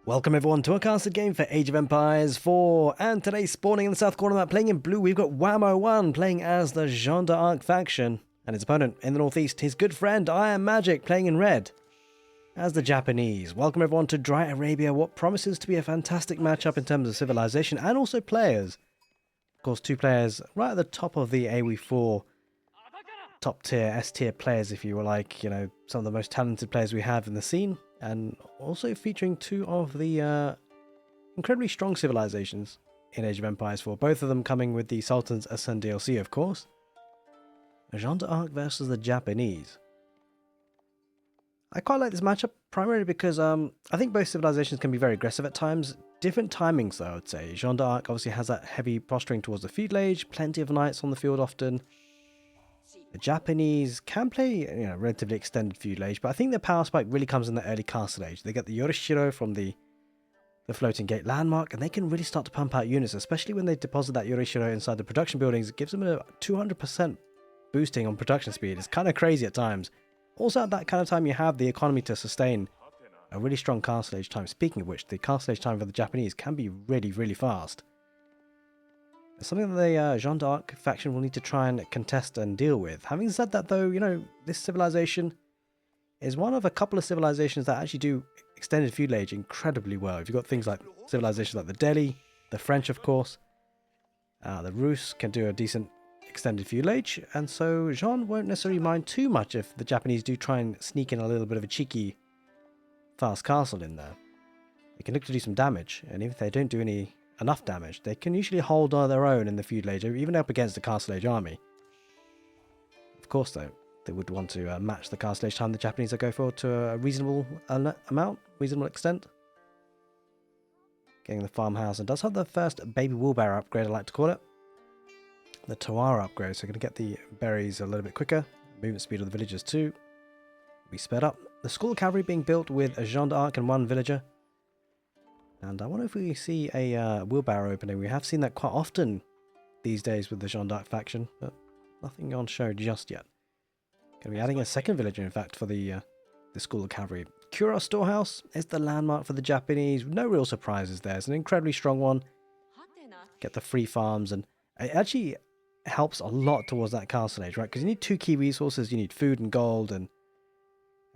Welcome everyone to a casted game for Age of Empires 4, and today spawning in the south corner map playing in blue we've got Whammo1 playing as the Jeanne d'Arc faction, and his opponent in the northeast, his good friend Iammagic playing in red as the Japanese. Welcome everyone to Dry Arabia, what promises to be a fantastic matchup in terms of civilization and also players. Of course, two players right at the top of the AoE4 top tier, S tier players if you were like, you know, some of the most talented players we have in the scene. And also featuring two of the incredibly strong civilizations in Age of Empires 4. Both of them coming with the Sultan's Ascend DLC, of course. Jeanne d'Arc versus the Japanese. I quite like this matchup, primarily because I think both civilizations can be very aggressive at times. Different timings, though, I would say. Jeanne d'Arc obviously has that heavy posturing towards the Feudal Age, plenty of knights on the field often. The Japanese can play, relatively extended Feudal Age, but I think their power spike really comes in the early Castle Age. They get the Yorishiro from the floating gate landmark, and they can really start to pump out units, especially when they deposit that Yorishiro inside the production buildings. It gives them a 200% boosting on production speed. It's kind of crazy at times. Also, at that kind of time, you have the economy to sustain a really strong Castle Age time. Speaking of which, the Castle Age time for the Japanese can be really, really fast. It's something that the Jeanne d'Arc faction will need to try and contest and deal with. Having said that, though, this civilization is one of a couple of civilizations that actually do extended feudal age incredibly well. You've got things like civilizations like the Delhi, the French, of course. The Rus can do a decent extended feudal age, and so Jeanne won't necessarily mind too much if the Japanese do try and sneak in a little bit of a cheeky fast castle in there. They can look to do some damage, and even if they don't do enough damage, they can usually hold on their own in the feudal age, even up against the Castle Age army. Of course, though, they would want to match the Castle Age time the Japanese will go for to a reasonable reasonable extent. Getting the farmhouse, and does have the first baby wheelbarrow upgrade, I like to call it. The Tawara upgrade, so we're going to get the berries a little bit quicker. Movement speed of the villagers too. We sped up. The school cavalry being built with a Jeanne d'Arc and one villager. And I wonder if we see a wheelbarrow opening. We have seen that quite often these days with the Jeanne d'Arc faction, but nothing on show just yet. Going to be adding a second villager, in fact, for the School of Cavalry. Kura Storehouse is the landmark for the Japanese. No real surprises there. It's an incredibly strong one. Get the free farms, and it actually helps a lot towards that Castle Age, right? Because you need two key resources. You need food and gold, and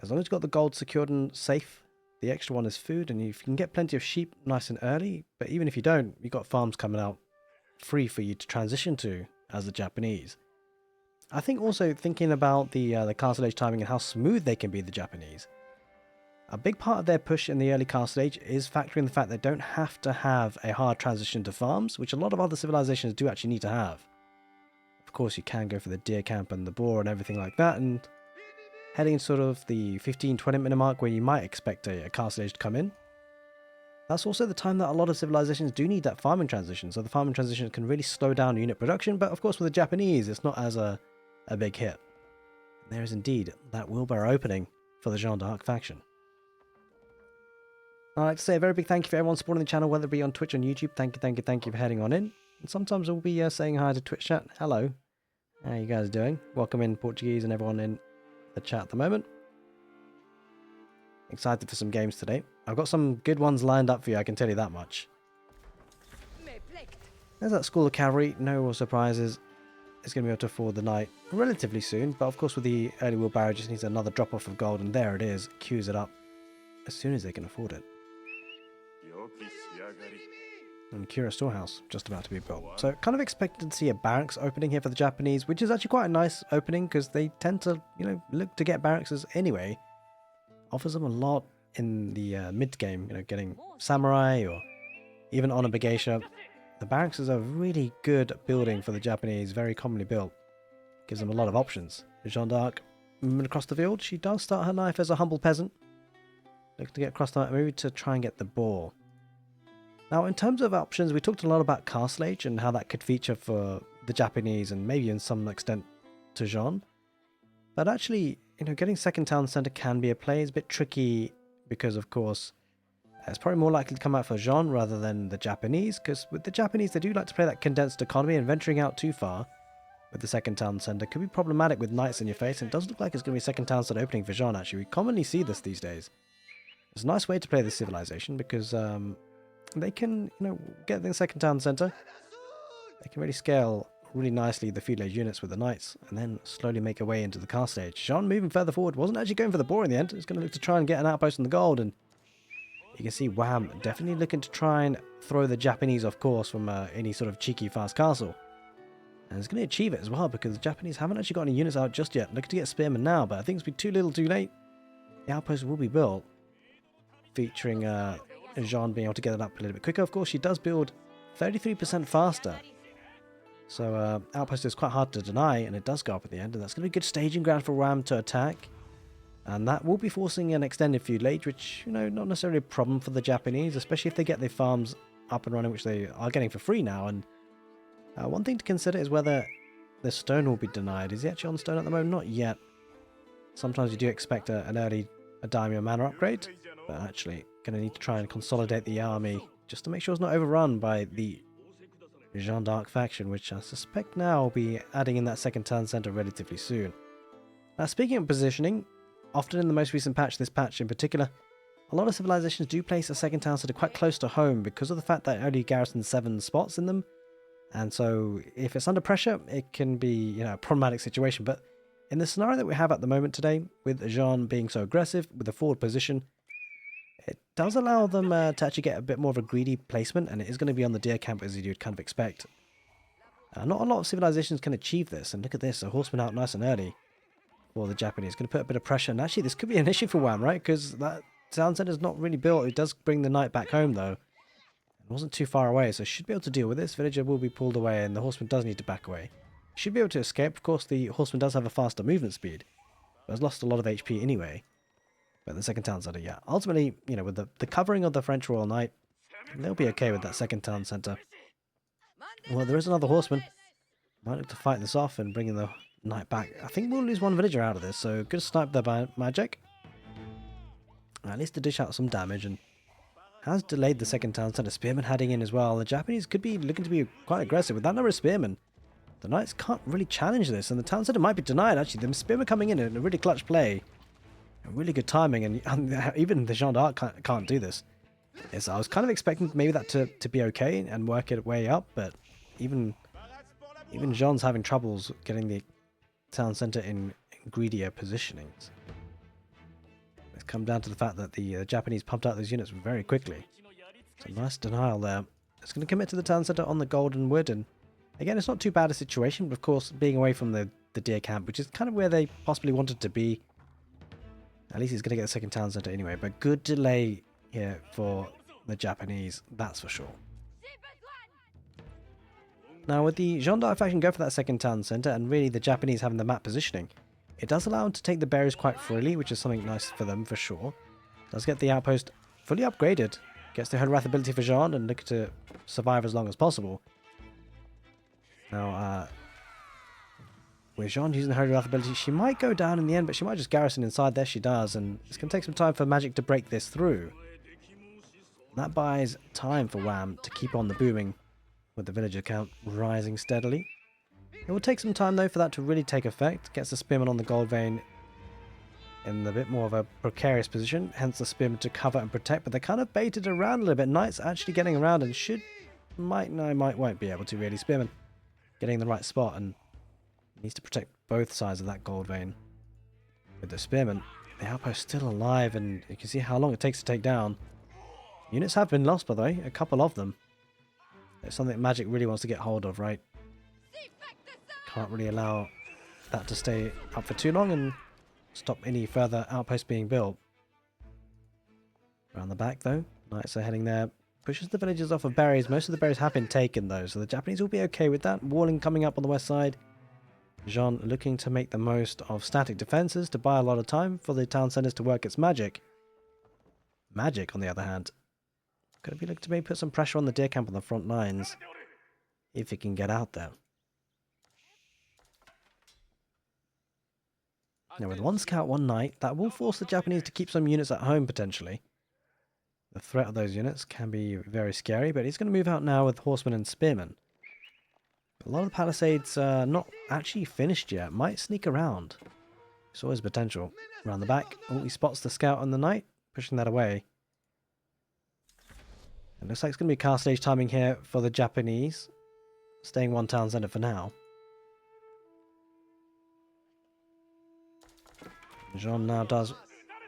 as long as you've got the gold secured and safe, the extra one is food, and if you can get plenty of sheep nice and early, but even if you don't, you've got farms coming out free for you to transition to as the Japanese. I think also thinking about the Castle Age timing and how smooth they can be, the Japanese. A big part of their push in the early Castle Age is factoring the fact they don't have to have a hard transition to farms, which a lot of other civilizations do actually need to have. Of course, you can go for the deer camp and the boar and everything like that, and heading sort of the 15-20 minute mark where you might expect a Castle Age to come in. That's also the time that a lot of civilizations do need that farming transition, so the farming transition can really slow down unit production, but of course with the Japanese it's not as a big hit. And there is indeed that wheelbarrow opening for the Jeanne d'Arc faction. I'd like to say a very big thank you for everyone supporting the channel, whether it be on Twitch or on YouTube. Thank you for heading on in. And sometimes we'll be saying hi to Twitch chat. Hello, how you guys doing? Welcome in Portuguese and everyone in the chat at the moment. Excited for some games today. I've got some good ones lined up for you, I can tell you that much. There's that School of Cavalry, no real surprises. It's going to be able to afford the knight relatively soon, but of course with the early wheelbarrow just needs another drop off of gold, and there it is, queues it up as soon as they can afford it. And Kura Storehouse just about to be built. So kind of expected to see a barracks opening here for the Japanese, which is actually quite a nice opening because they tend to, look to get barracks anyway. Offers them a lot in the mid game, getting samurai or even honor Geisha. The barracks is a really good building for the Japanese, very commonly built. Gives them a lot of options. Jeanne d'Arc moving across the field. She does start her life as a humble peasant. Looks to get across the maybe to try and get the boar. Now, in terms of options, we talked a lot about Castle Age and how that could feature for the Japanese and maybe in some extent to Jeanne. But actually, getting second town centre can be a play. It's a bit tricky because, of course, it's probably more likely to come out for Jeanne rather than the Japanese, because with the Japanese, they do like to play that condensed economy, and venturing out too far with the second town centre could be problematic with knights in your face, and it does look like it's going to be a second town centre opening for Jeanne, actually. We commonly see this these days. It's a nice way to play this civilization because they can, get the second town center. They can really scale really nicely the feudal age units with the knights and then slowly make their way into the cast stage. Jeanne moving further forward, wasn't actually going for the boar in the end. It's going to look to try and get an outpost on the gold, and you can see Wham definitely looking to try and throw the Japanese off course from any sort of cheeky fast castle. And it's going to achieve it as well because the Japanese haven't actually got any units out just yet. Looking to get spearmen now, but I think it's been too little too late. The outpost will be built, featuring Jeanne being able to get it up a little bit quicker. Of course, she does build 33% faster. So outpost is quite hard to deny, and it does go up at the end, and that's going to be good staging ground for Wham to attack. And that will be forcing an extended feudal age, which, not necessarily a problem for the Japanese, especially if they get their farms up and running, which they are getting for free now. And one thing to consider is whether the stone will be denied. Is he actually on stone at the moment? Not yet. Sometimes you do expect an early daimyo manor upgrade, but actually going to need to try and consolidate the army just to make sure it's not overrun by the Jeanne d'Arc faction, which I suspect now will be adding in that second town center relatively soon. Now, speaking of positioning, often in the most recent patch, this patch in particular, a lot of civilizations do place a second town center quite close to home because of the fact that it only garrisons 7 spots in them. And so if it's under pressure, it can be, a problematic situation. But in the scenario that we have at the moment today, with Jeanne being so aggressive with a forward position, it does allow them to actually get a bit more of a greedy placement, and it is going to be on the deer camp as you'd kind of expect. Not a lot of civilizations can achieve this, and look at this, a horseman out nice and early for the Japanese. Going to put a bit of pressure, and actually this could be an issue for Wham, right? Because that town center is not really built. It does bring the knight back home, though. It wasn't too far away, so should be able to deal with this. Villager will be pulled away, and the horseman does need to back away. Should be able to escape. Of course, the horseman does have a faster movement speed, but has lost a lot of HP anyway. But the second town center, yeah. Ultimately, with the covering of the French Royal Knight, they'll be okay with that second town center. Well, there is another horseman. Might look to fight this off and bringing the knight back. I think we'll lose one villager out of this, so good snipe there by Iammagic. At least to dish out some damage, and has delayed the second town center. Spearmen heading in as well. The Japanese could be looking to be quite aggressive with that number of spearmen. The knights can't really challenge this, and the town center might be denied, actually. The spearmen coming in a really clutch play. Really good timing, and even the Jeanne d'Arc can't do this. Yes, I was kind of expecting maybe that to be okay and work it way up, but even Jeanne's having troubles getting the town center in greedier positionings. It's come down to the fact that the Japanese pumped out those units very quickly. So nice denial there. It's going to commit to the town center on the golden wood, and again, it's not too bad a situation, but of course, being away from the deer camp, which is kind of where they possibly wanted to be. At least he's going to get the second town center anyway, but good delay here for the Japanese, that's for sure. Now, with the Jeanne d'Arc faction go for that second town center, and really the Japanese having the map positioning, it does allow them to take the berries quite freely, which is something nice for them for sure. Does get the outpost fully upgraded, gets the Holy Wrath ability for Jeanne, and look to survive as long as possible. Now, with Jeanne using the Holy Wrath ability, she might go down in the end, but she might just garrison inside. There she does, and it's going to take some time for Magic to break this through. That buys time for Wham to keep on the booming, with the villager count rising steadily. It will take some time, though, for that to really take effect. Gets the spearman on the gold vein in a bit more of a precarious position, hence the spearman to cover and protect, but they're kind of baited around a little bit. Knights actually getting around and won't be able to really. Spearman getting the right spot, and needs to protect both sides of that gold vein. With the spearmen, the outpost still alive, and you can see how long it takes to take down. Units have been lost, by the way, a couple of them. It's something that Magic really wants to get hold of, right? Can't really allow that to stay up for too long and stop any further outposts being built. Around the back, though, knights are heading there. Pushes the villagers off of berries. Most of the berries have been taken, though, so the Japanese will be okay with that. Walling coming up on the west side. Jeanne looking to make the most of static defenses to buy a lot of time for the town centers to work its magic. Magic, on the other hand, going to be looking to maybe put some pressure on the deer camp on the front lines, if it can get out there. Now, with one scout, one knight, that will force the Japanese to keep some units at home, potentially. The threat of those units can be very scary, but he's going to move out now with horsemen and spearmen. A lot of the palisades not actually finished yet. Might sneak around. It's always potential. Around the back. Oh, he spots the scout and the knight. Pushing that away. It looks like it's going to be castle age timing here for the Japanese. Staying one town center for now. Jeanne now does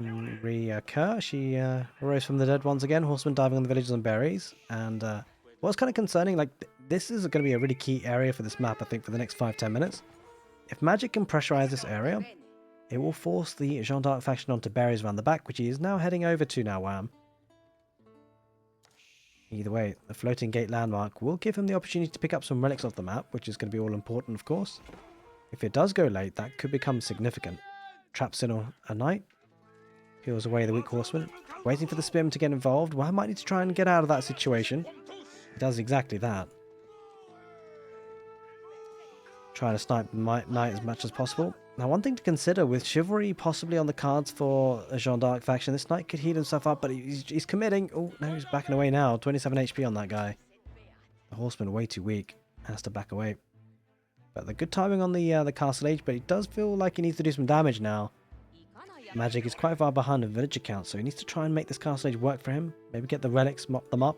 reoccur. She arose from the dead once again. Horsemen diving on the villages on berries. And what's kind of concerning, like, this is going to be a really key area for this map, I think, for the next 5-10 minutes. If Magic can pressurize this area, it will force the Jeanne d'Arc faction onto berries around the back, which he is now heading over to now, Wham. Either way, the floating gate landmark will give him the opportunity to pick up some relics off the map, which is going to be all important, of course. If it does go late, that could become significant. Traps in a knight, peels away the weak horseman, waiting for the spearman to get involved. Wham might need to try and get out of that situation. He does exactly that. Trying to snipe the knight as much as possible. Now, one thing to consider, with chivalry possibly on the cards for a Jeanne d'Arc faction, this knight could heal himself up, but he's committing. Oh, no, he's backing away now. 27 HP on that guy. The horseman way too weak. Has to back away. But the good timing on the castle age, but he does feel like he needs to do some damage now. Magic is quite far behind the villager count, so he needs to try and make this castle age work for him. Maybe get the relics, mop them up,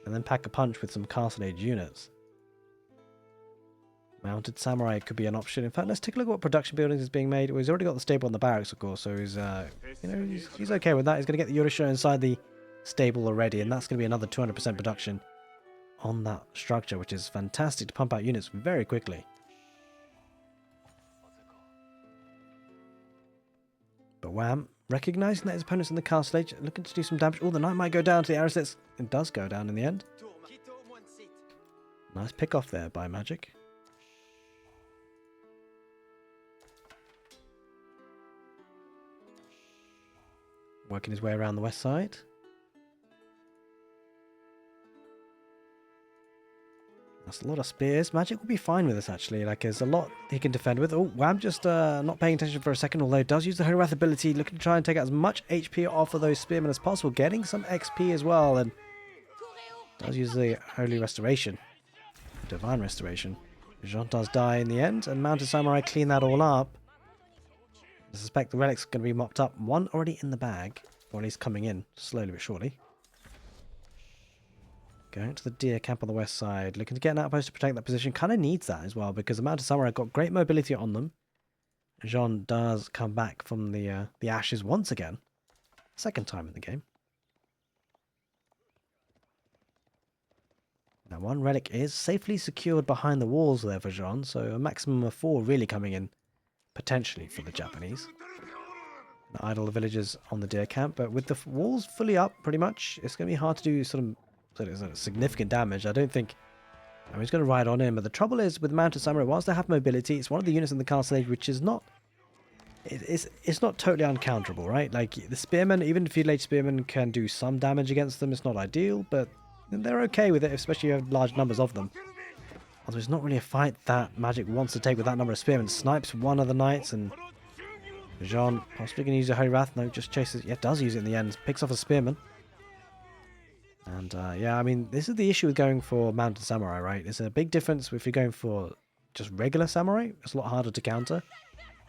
and then pack a punch with some castle age units. Mounted samurai could be an option. In fact, let's take a look at what production buildings is being made. Well, he's already got the stable and the barracks, of course, so he's he's okay with that. He's going to get the Yorosho inside the stable already, and that's going to be another 200% production on that structure, which is fantastic to pump out units very quickly. But Wham, recognizing that his opponent's in the castle age, looking to do some damage. Oh, the knight might go down to the arrow slits. It does go down in the end. Nice pick off there by Magic. Working his way around the west side. That's a lot of spears. Magic will be fine with this, actually. Like, there's a lot he can defend with. Oh, Wham just not paying attention for a second, although does use the Holy Wrath ability, looking to try and take out as much HP off of those spearmen as possible, getting some XP as well, and does use the Holy Restoration. Divine Restoration. Jeanne does die in the end, and Mounted Samurai clean that all up. I suspect the relics are going to be mopped up. One already in the bag, or at least coming in, slowly but surely. Going to the deer camp on the west side, looking to get an outpost to protect that position. Kind of needs that as well, because the Mounted Samurai got great mobility on them. Jeanne does come back from the ashes once again. Second time in the game. Now, one relic is safely secured behind the walls there for Jeanne, so a maximum of 4 really coming in, potentially, for the Japanese. The idle villagers on the deer camp, but with the walls fully up, pretty much, it's going to be hard to do sort of significant damage. I don't think... I mean, he's going to ride on in, but the trouble is, with Mounted Samurai, whilst they have mobility, it's one of the units in the castle age which is not... It's not totally uncounterable, right? Like, the spearmen, even Feudal age spearmen can do some damage against them. It's not ideal, but they're okay with it, especially if you have large numbers of them. Although it's not really a fight that Magic wants to take with that number of spearmen. Snipes one of the knights, and Jeanne possibly going to use a Holy Wrath. No, just chases... Yeah, does use it in the end. Picks off a spearman. And yeah, I mean, this is the issue with going for Mounted Samurai, right? It's a big difference if you're going for just regular Samurai. It's a lot harder to counter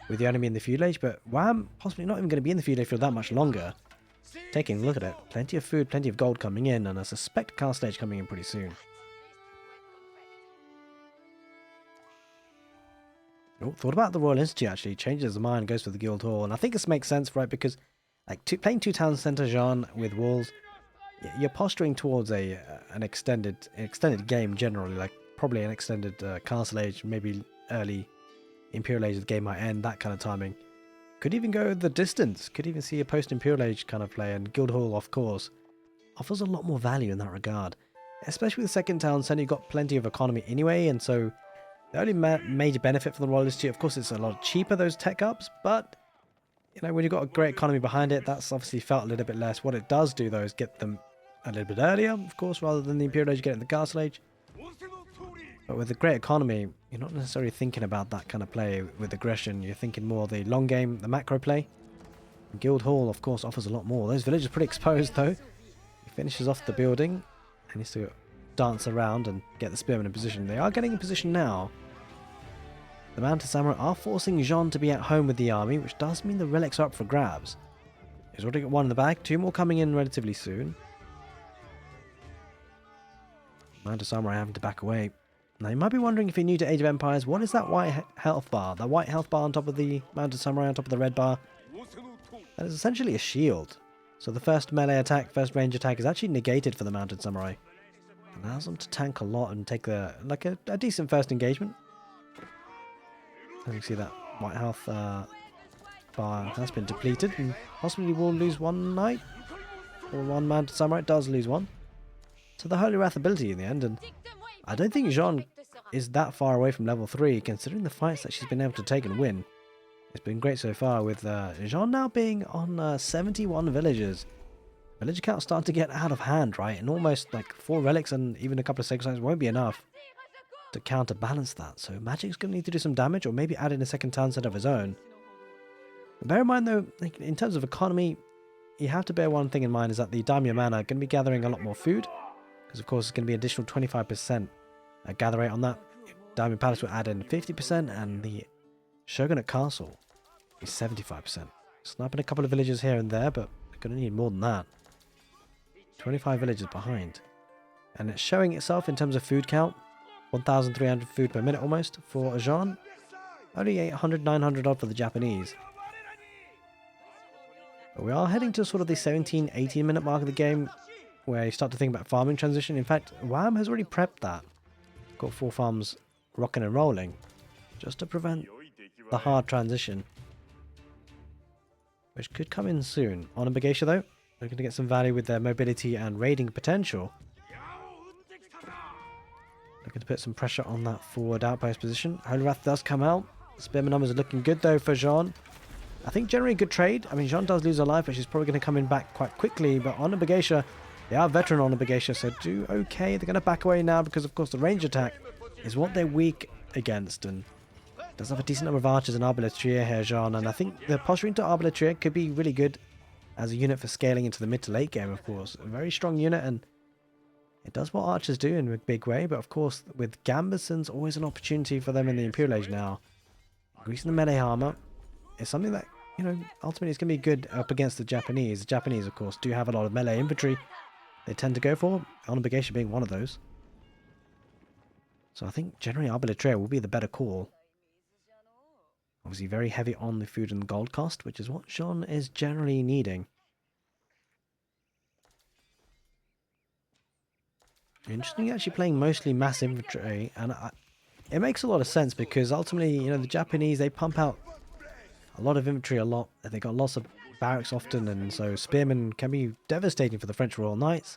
with the enemy in the Feudal Age, but Wham, possibly not even going to be in the Feudal Age for that much longer. Taking a look at it, plenty of food, plenty of gold coming in, and I suspect Castle Age coming in pretty soon. Oh, thought about the Royal Institute, actually. Changes his mind, goes for the Guild Hall, and I think this makes sense, right? Because like playing 2 town centre Jeanne with walls, you're posturing towards an extended game generally, like probably an extended Castle Age, maybe early Imperial Age the game might end, that kind of timing. Could even go the distance, could even see a post-Imperial Age kind of play, and Guildhall, of course, offers a lot more value in that regard. Especially with the second town centre, you've got plenty of economy anyway, and so the only major benefit from the Royal Institute, of course, it's a lot cheaper, those tech ups, but you know, when you've got a great economy behind it, that's obviously felt a little bit less. What it does do, though, is get them a little bit earlier, of course, rather than the Imperial Age getting the Castle Age. But with a great economy, you're not necessarily thinking about that kind of play with aggression. You're thinking more the long game, the macro play. And Guildhall, of course, offers a lot more. Those villagers are pretty exposed, though. He finishes off the building and needs to dance around and get the spearmen in position. They are getting in position now. The Mounted Samurai are forcing Jeanne to be at home with the army, which does mean the relics are up for grabs. He's already got 1 in the bag, 2 more coming in relatively soon. Mounted Samurai having to back away. Now you might be wondering, if you're new to Age of Empires, what is that white health bar? The white health bar on top of the Mounted Samurai on top of the red bar? That is essentially a shield. So the first melee attack, first range attack is actually negated for the Mounted Samurai. Allows them to tank a lot and take a decent first engagement. As you can see, that white health bar has been depleted and possibly will lose one knight. Or one Mounted Samurai does lose one. So the Holy Wrath ability in the end, and I don't think Jeanne is that far away from level 3 considering the fights that she's been able to take and win. It's been great so far, with Jeanne now being on 71 villagers. Villager count starting to get out of hand, right? And almost like 4 relics and even a couple of sacred sites won't be enough to counterbalance that. So Magic's going to need to do some damage, or maybe add in a second town centre of his own. But bear in mind though, like, in terms of economy, you have to bear one thing in mind, is that the Daimyo Manor are going to be gathering a lot more food. Because of course it's going to be additional 25% gather rate on that. Daimyo Palace will add in 50%, and the Shogunate Castle is 75%. Sniping a couple of villages here and there, but they're going to need more than that. 25 villages behind. And it's showing itself in terms of food count. 1,300 food per minute almost for Jeanne. Only 800, 900 odd for the Japanese. But we are heading to sort of the 17, 18 minute mark of the game, where you start to think about farming transition. In fact, WAM has already prepped that. Got 4 farms rocking and rolling, just to prevent the hard transition, which could come in soon. On Iammagic though, looking to get some value with their mobility and raiding potential. Looking to put some pressure on that forward outpost position. Holy Wrath does come out. Spearman numbers are looking good though for Jeanne. I think generally a good trade. I mean, Jeanne does lose her life, but she's probably going to come in back quite quickly. But on Iammagic, they are veteran on Iammagic, so do okay. They're going to back away now because, of course, the range attack is what they're weak against. And does have a decent number of archers and arbaletiers here, Jeanne. And I think the posturing to arbaletier could be really good as a unit for scaling into the mid to late game, of course. A very strong unit, and it does what archers do in a big way. But, of course, with Gambesons, always an opportunity for them in the Imperial Age now. Increasing the melee armor is something that, you know, ultimately it's going to be good up against the Japanese. The Japanese, of course, do have a lot of melee infantry they tend to go for, Iammagic being one of those. So I think generally Arbaletier will be the better call. Obviously very heavy on the food and gold cost, which is what Jeanne is generally needing. Interesting, actually playing mostly mass infantry, and it makes a lot of sense because ultimately, you know, the Japanese, they pump out a lot of infantry a lot. They got lots of barracks often, and so spearmen can be devastating for the French Royal Knights.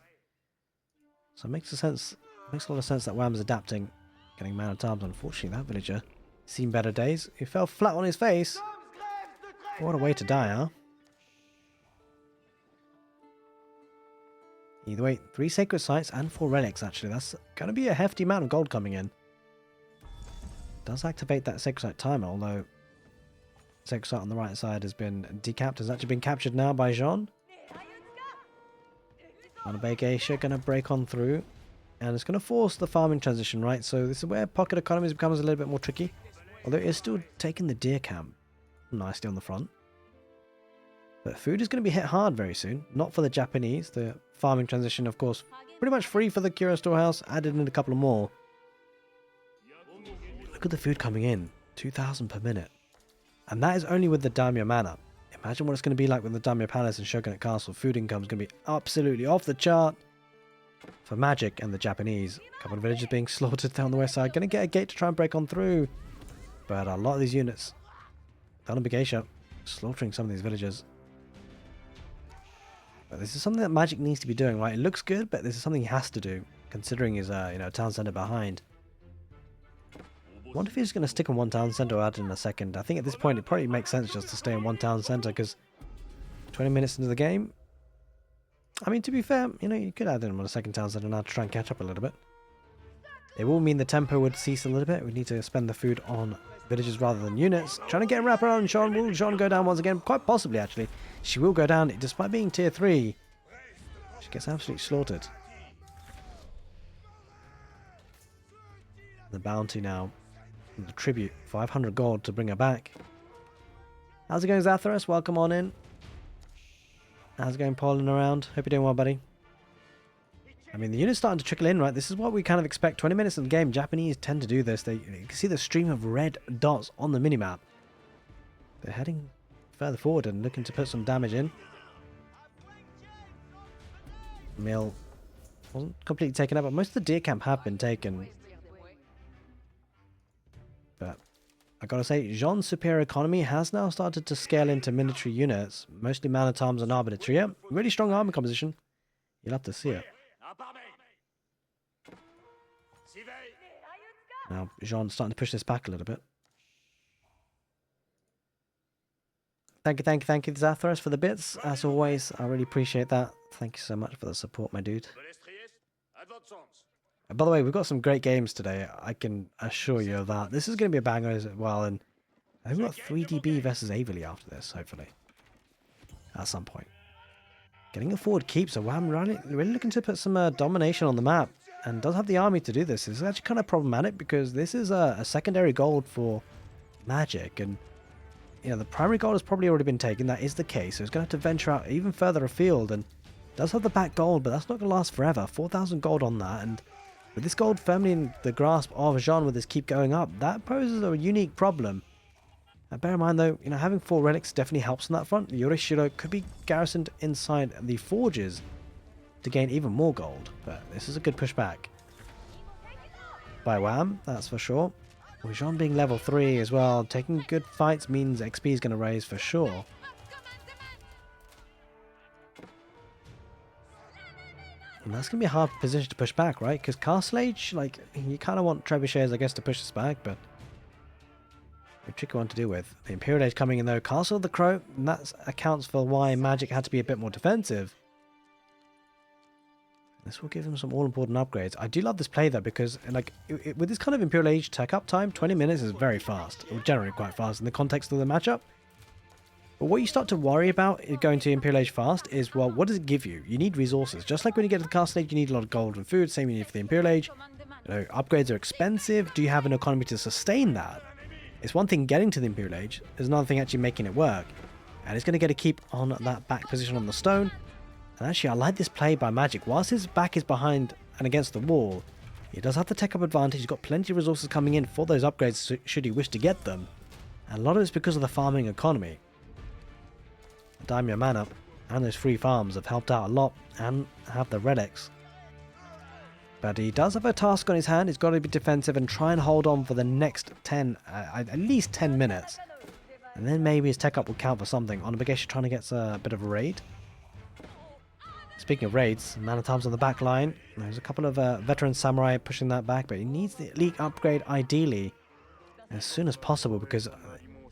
So it makes a lot of sense that Wham's adapting, getting man-at-arms. Unfortunately, that villager seen better days. He fell flat on his face. What a way to die, huh? Either way, 3 sacred sites and 4 relics, actually. That's going to be a hefty amount of gold coming in. Does activate that sacred site timer, although sacred site on the right side has been decapped, has actually been captured now by Jeanne. Iammagic going to break on through, and it's going to force the farming transition, right? So this is where pocket economies becomes a little bit more tricky, although it is still taking the deer camp nicely on the front. But food is going to be hit hard very soon, not for the Japanese. The farming transition, of course, pretty much free for the Curio storehouse, added in a couple of more. Look at the food coming in, 2,000 per minute. And that is only with the Daimyo Manor. Imagine what it's going to be like with the Daimyo Palace and Shogunate Castle. Food income is going to be absolutely off the chart for Magic and the Japanese. A couple of villages being slaughtered down the west side. Going to get a gate to try and break on through. But a lot of these units, Iammagic, slaughtering some of these villagers. But this is something that Magic needs to be doing, right? It looks good, but this is something he has to do, considering his town centre behind. I wonder if he's going to stick on one town centre or add in a second. I think at this point it probably makes sense just to stay in one town centre, because 20 minutes into the game, I mean, to be fair, you know, you could add in on a second town centre now to try and catch up a little bit. It will mean the tempo would cease a little bit. We need to spend the food on villages rather than units. Trying to get a wrap around Jeanne. Will Jeanne go down once again? Quite possibly, actually. She will go down, despite being tier 3. She gets absolutely slaughtered. The bounty now. The tribute, 500 gold to bring her back. How's it going, Zathras? Welcome on in. How's it going, polling around? Hope you're doing well, buddy. I mean, the unit's starting to trickle in, right? This is what we kind of expect. 20 minutes in the game, Japanese tend to do this. You can see the stream of red dots on the minimap. They're heading further forward and looking to put some damage in. Mill wasn't completely taken up, but most of the deer camp have been taken. But I gotta say, Jeanne's superior economy has now started to scale into military units, mostly man-at-arms and arbitrary. Really strong army composition. You'll have to see it. Now, Jeanne's starting to push this back a little bit. Thank you, Zathras, for the bits. As always, I really appreciate that. Thank you so much for the support, my dude. By the way, we've got some great games today. I can assure you of that. This is going to be a banger as well, and I think we've got 3DB versus Averley after this, hopefully. At some point. Getting a forward keep, so I'm really looking to put some domination on the map, and does have the army to do this. This is actually kind of problematic because this is a secondary gold for Magic, and you know, the primary gold has probably already been taken. That is the case, so it's going to have to venture out even further afield, and does have the back gold, but that's not going to last forever. 4,000 gold on that, and with this gold firmly in the grasp of Jeanne with this keep going up, that poses a unique problem. Bear in mind though, you know, having 4 relics definitely helps on that front. Yorishiro could be garrisoned inside the forges to gain even more gold, but this is a good pushback by Wham, that's for sure. With Jeanne being level 3 as well, taking good fights means XP is going to raise for sure. And that's going to be a hard position to push back, right? Because Castle Age, like, you kind of want trebuchets, I guess, to push this back, but a tricky one to deal with. The Imperial Age coming in though, Castle of the Crow, and that accounts for why Magic had to be a bit more defensive. This will give him some all-important upgrades. I do love this play though, because like with this kind of Imperial Age tech-up time, 20 minutes is very fast, or generally quite fast in the context of the matchup. But what you start to worry about going to Imperial Age fast is, well, what does it give you? You need resources. Just like when you get to the Castle Age, you need a lot of gold and food. Same you need for the Imperial Age. You know, upgrades are expensive. Do you have an economy to sustain that? It's one thing getting to the Imperial Age. There's another thing actually making it work. And it's going to get a keep on that back position on the stone. And actually, I like this play by Magic. Whilst his back is behind and against the wall, he does have the tech-up advantage. He's got plenty of resources coming in for those upgrades should he wish to get them. And a lot of it's because of the farming economy. Daimyo Man Up and those free farms have helped out a lot and have the relics. But he does have a task on his hand. He's got to be defensive and try and hold on for the next 10, at least 10 minutes. And then maybe his tech up will count for something. Onabageshi trying to get a bit of a raid. Speaking of raids, Man-at-Arms on the back line. There's a couple of veteran samurai pushing that back, but he needs the elite upgrade ideally as soon as possible, because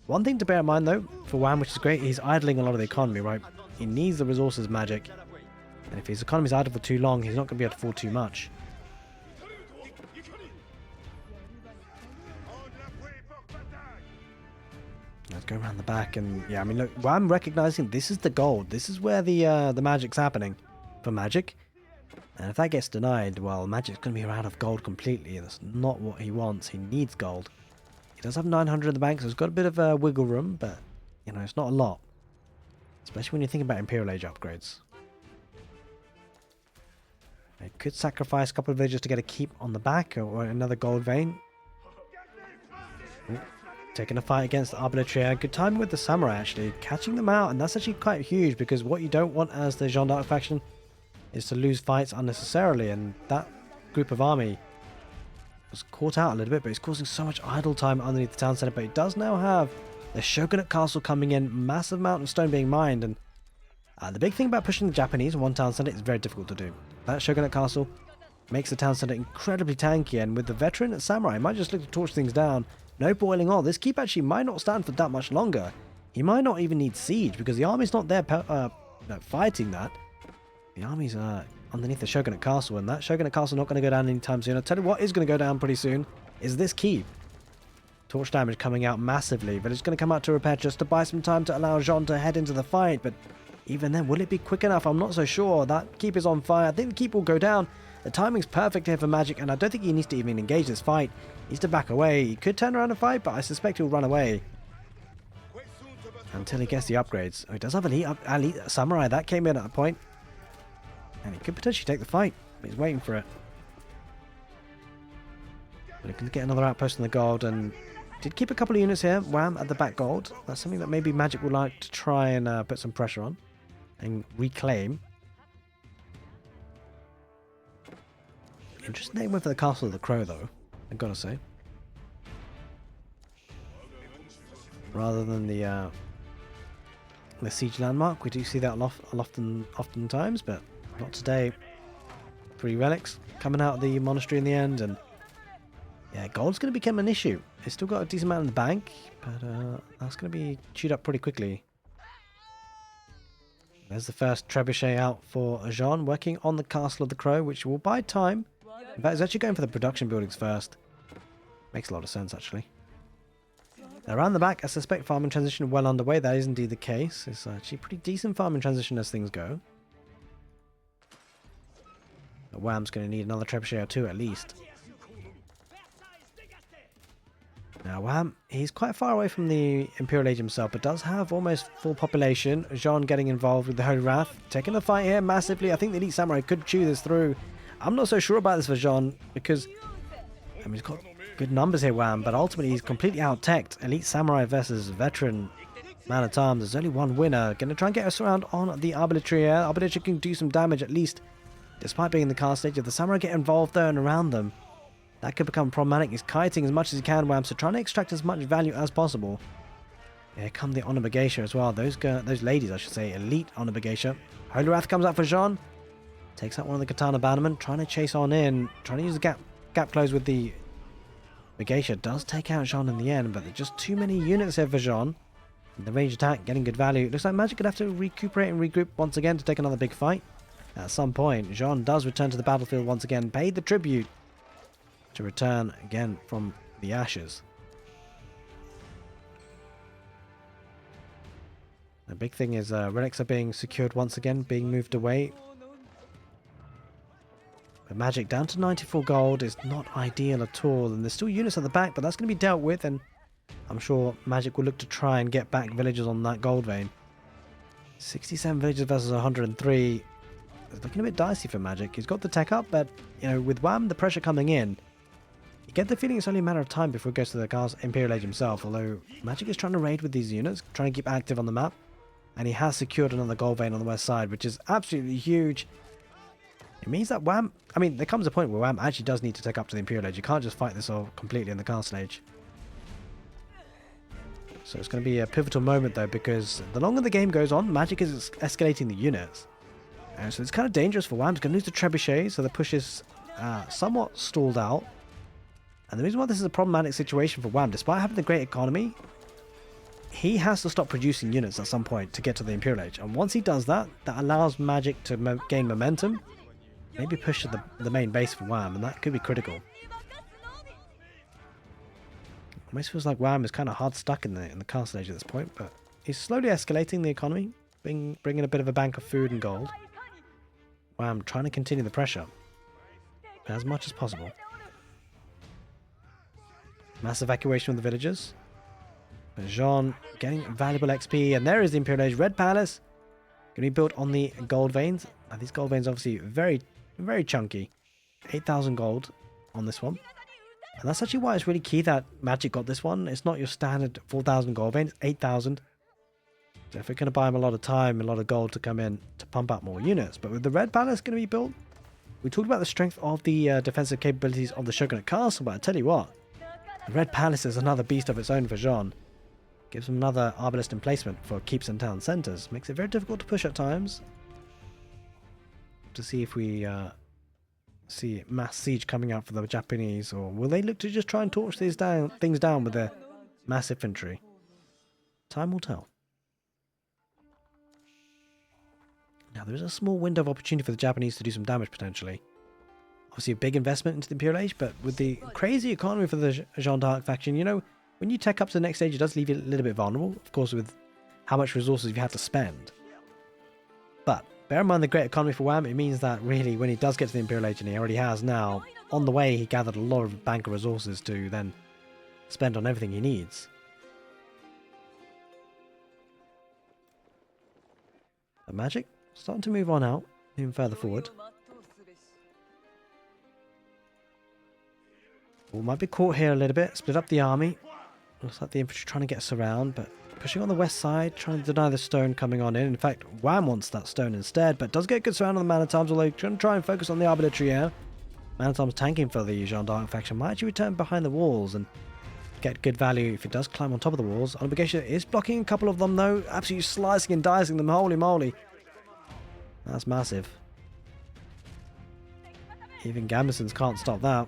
one thing to bear in mind though, for Wham, which is great, he's idling a lot of the economy, right? He needs the resources Magic, and if his economy's idle for too long, he's not going to be able to afford too much. Let's go around the back, and yeah, I mean, look, Wham recognizing this is the gold. This is where the magic's happening for Magic, and if that gets denied, well, Magic's going to be out of gold completely. That's not what he wants. He needs gold. He does have 900 in the bank, so he's got a bit of wiggle room, but, you know, it's not a lot. Especially when you think about Imperial Age upgrades. They could sacrifice a couple of villagers to get a keep on the back, or another gold vein. Ooh, taking a fight against the arbitrary. Good timing with the samurai, actually. Catching them out, and that's actually quite huge, because what you don't want as the Jeanne d'Arc faction is to lose fights unnecessarily, and that group of army was caught out a little bit, but it's causing so much idle time underneath the town centre. But it does now have the Shogunate Castle coming in, massive amount of stone being mined, and the big thing about pushing the Japanese in one town centre is very difficult to do. That Shogunate Castle makes the town centre incredibly tanky, and with the veteran samurai, might just look to torch things down. No boiling oil. This keep actually might not stand for that much longer. He might not even need siege, because the army's not there fighting that. The army's underneath the Shogunate Castle, and that Shogunate Castle not going to go down anytime soon. I'll tell you what is going to go down pretty soon is this keep. Torch damage coming out massively, but it's going to come out to repair just to buy some time to allow Jeanne to head into the fight. But even then, will it be quick enough? I'm not so sure. That keep is on fire. I think the keep will go down. The timing's perfect here for Magic, and I don't think he needs to even engage this fight. He needs to back away. He could turn around and fight, but I suspect he'll run away until he gets the upgrades. Oh, he does have elite samurai. That came in at a point, and he could potentially take the fight. He's waiting for it. But he can get another outpost in the gold, and did keep a couple of units here. Wham, at the back gold. That's something that maybe Magic would like to try and put some pressure on and reclaim. Interesting name for the Castle of the Crow, though, I've got to say. Rather than the siege landmark, we do see that oftentimes, but not today. 3 relics coming out of the monastery in the end, and yeah, gold's going to become an issue. It's still got a decent amount in the bank, but that's going to be chewed up pretty quickly. There's the first trebuchet out for Jeanne, working on the Castle of the Crow, which will buy time. In fact, it's actually going for the production buildings first. Makes a lot of sense, actually. Now, around the back, I suspect farming transition well underway. That is indeed the case. It's actually pretty decent farming transition as things go. But Wham's going to need another trebuchet or 2 at least. Now, Wham, he's quite far away from the Imperial Age himself, but does have almost full population. Jeanne getting involved with the Holy Wrath, taking the fight here massively. I think the Elite Samurai could chew this through. I'm not so sure about this for Jeanne, because I mean, he's got good numbers here, Wham, but ultimately he's completely out-teched. Elite Samurai versus veteran man-at-arms. There's only one winner. Going to try and get us around on the Arbitrary here. Arbitrary can do some damage at least, despite being in the cast stage. If the Samurai get involved there and around them, that could become problematic. He's kiting as much as he can, Wham, so trying to extract as much value as possible. Here come the Honor Geisha as well. Those ladies, I should say, elite Honor Geisha. Holy Wrath comes out for Jeanne. Takes out one of the Katana Bannermen, trying to chase on in, trying to use the gap close with the Geisha. Does take out Jeanne in the end, but there's just too many units here for Jeanne. The range attack getting good value. Looks like Magic could have to recuperate and regroup once again to take another big fight. At some point, Jeanne does return to the battlefield once again, paid the tribute to return again from the ashes. The big thing is relics are being secured once again, being moved away. But Magic down to 94 gold is not ideal at all, and there's still units at the back, but that's going to be dealt with, and I'm sure Magic will look to try and get back villagers on that gold vein. 67 villagers versus 103. It's looking a bit dicey for Magic. He's got the tech up, but you know, with Wham, the pressure coming in, you get the feeling it's only a matter of time before it goes to the Imperial Age himself, although Magic is trying to raid with these units, trying to keep active on the map, and he has secured another gold vein on the west side, which is absolutely huge. It means that Wham, I mean, there comes a point where Wham actually does need to take up to the Imperial Age. You can't just fight this all completely in the Castle Age. So it's going to be a pivotal moment though, because the longer the game goes on, Magic is escalating the units. So it's kind of dangerous for Wham. He's going to lose the trebuchet, so the push is somewhat stalled out. And the reason why this is a problematic situation for Wham, despite having the great economy, he has to stop producing units at some point to get to the Imperial Age. And once he does that, that allows Magic to gain momentum. Maybe push to the main base for Wham, and that could be critical. Almost feels like Wham is kind of hard stuck in the Castle Age at this point, but he's slowly escalating the economy, bringing a bit of a bank of food and gold. Wham trying to continue the pressure as much as possible. Mass evacuation of the villagers. Jeanne getting valuable XP, and there is the Imperial Age Red Palace. Going to be built on the gold veins. And these gold veins obviously very chunky. 8,000 gold on this one. And that's actually why it's really key that Magic got this one. It's not your standard 4,000 gold veins, 8,000. So if we're going to buy him a lot of time, a lot of gold to come in to pump out more units. But with the Red Palace going to be built, we talked about the strength of the defensive capabilities of the Shogunate Castle, but I tell you what, the Red Palace is another beast of its own for Jeanne. Gives him another arbalist emplacement for keeps and town centres. Makes it very difficult to push at times. To see if we see mass siege coming out for the Japanese, or will they look to just try and torch things down with their mass infantry? Time will tell. Now there is a small window of opportunity for the Japanese to do some damage potentially. Obviously a big investment into the Imperial Age, but with the crazy economy for the Jeanne d'Arc faction, you know, when you tech up to the next stage, it does leave you a little bit vulnerable, of course, with how much resources you have to spend. But bear in mind the great economy for Wham, it means that really when he does get to the Imperial Age, and he already has now, on the way he gathered a lot of bank of resources to then spend on everything he needs. The Magic starting to move on out, moving further forward. We might be caught here a little bit. Split up the army. Looks like the infantry trying to get us around, but pushing on the west side, trying to deny the stone coming on in. In fact, Wham wants that stone instead, but does get good surround on the man-at-arms, although going to try and focus on the arbaletier. Man-at-arms tanking for the Jeanne d'Arc faction. Might actually return behind the walls and get good value if it does climb on top of the walls. Iammagic is blocking a couple of them though, absolutely slicing and dicing them. Holy moly. That's massive. Even Gambesons can't stop that.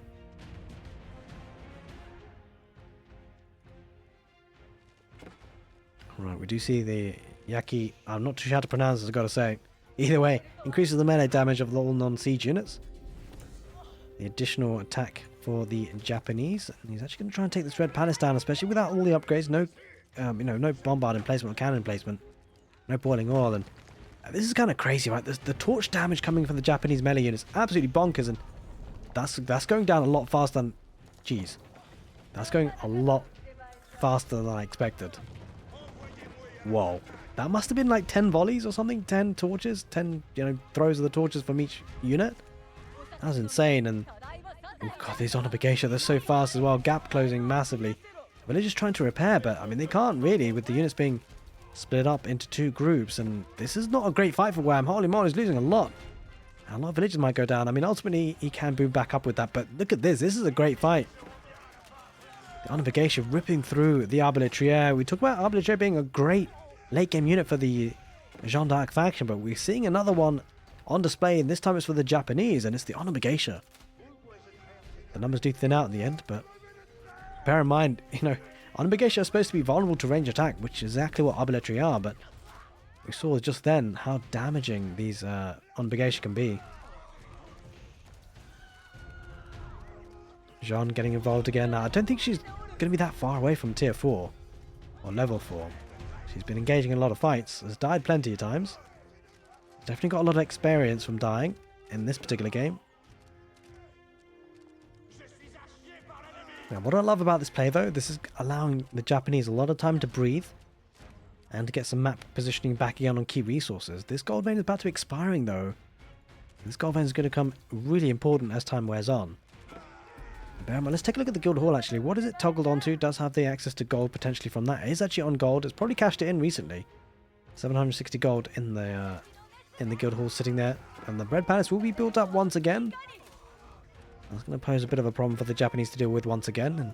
Right, we do see the Yaki. I'm not too sure how to pronounce this, I've got to say. Either way, increases the melee damage of all non-siege units. The additional attack for the Japanese. And he's actually going to try and take this Red Palace down, especially without all the upgrades. No, no bombarding placement or cannon placement. No boiling oil. And this is kind of crazy, right? The torch damage coming from the Japanese melee units absolutely bonkers, and that's going down a lot faster than. Jeez, that's going a lot faster than I expected. Whoa, that must have been like 10 volleys or something. 10 torches, 10 throws of the torches from each unit. That was insane. And oh god, these Iammagic, they're so fast as well. Gap closing massively. Villagers trying to repair, but I mean they can't really with the units being split up into two groups. And this is not a great fight for Wham. Holy moly, he's losing a lot. A lot of villagers might go down. I mean ultimately he can boom back up with that, but look at this. This is a great fight. The Iammagic ripping through the arbaletier. We talk about arbaletier being a great late game unit for the Jeanne d'Arc faction, but we're seeing another one on display, and this time it's for the Japanese, and it's the Iammagic. The numbers do thin out in the end, but bear in mind, Iammagic are supposed to be vulnerable to range attack, which is exactly what arbaletier are, but we saw just then how damaging these Iammagic can be. Jeanne getting involved again. Now, I don't think she's going to be that far away from tier 4 or level 4. She's been engaging in a lot of fights, has died plenty of times. Definitely got a lot of experience from dying in this particular game. Now, what I love about this play though, this is allowing the Japanese a lot of time to breathe and to get some map positioning back again on key resources. This gold vein is about to be expiring though. This gold vein is going to become really important as time wears on. Bear in mind, let's take a look at the guild hall actually. What is it toggled onto? It does have the access to gold potentially from that. It is actually on gold. It's probably cashed it in recently. 760 gold in the guild hall sitting there. And the Red Palace will be built up once again. That's going to pose a bit of a problem for the Japanese to deal with once again. And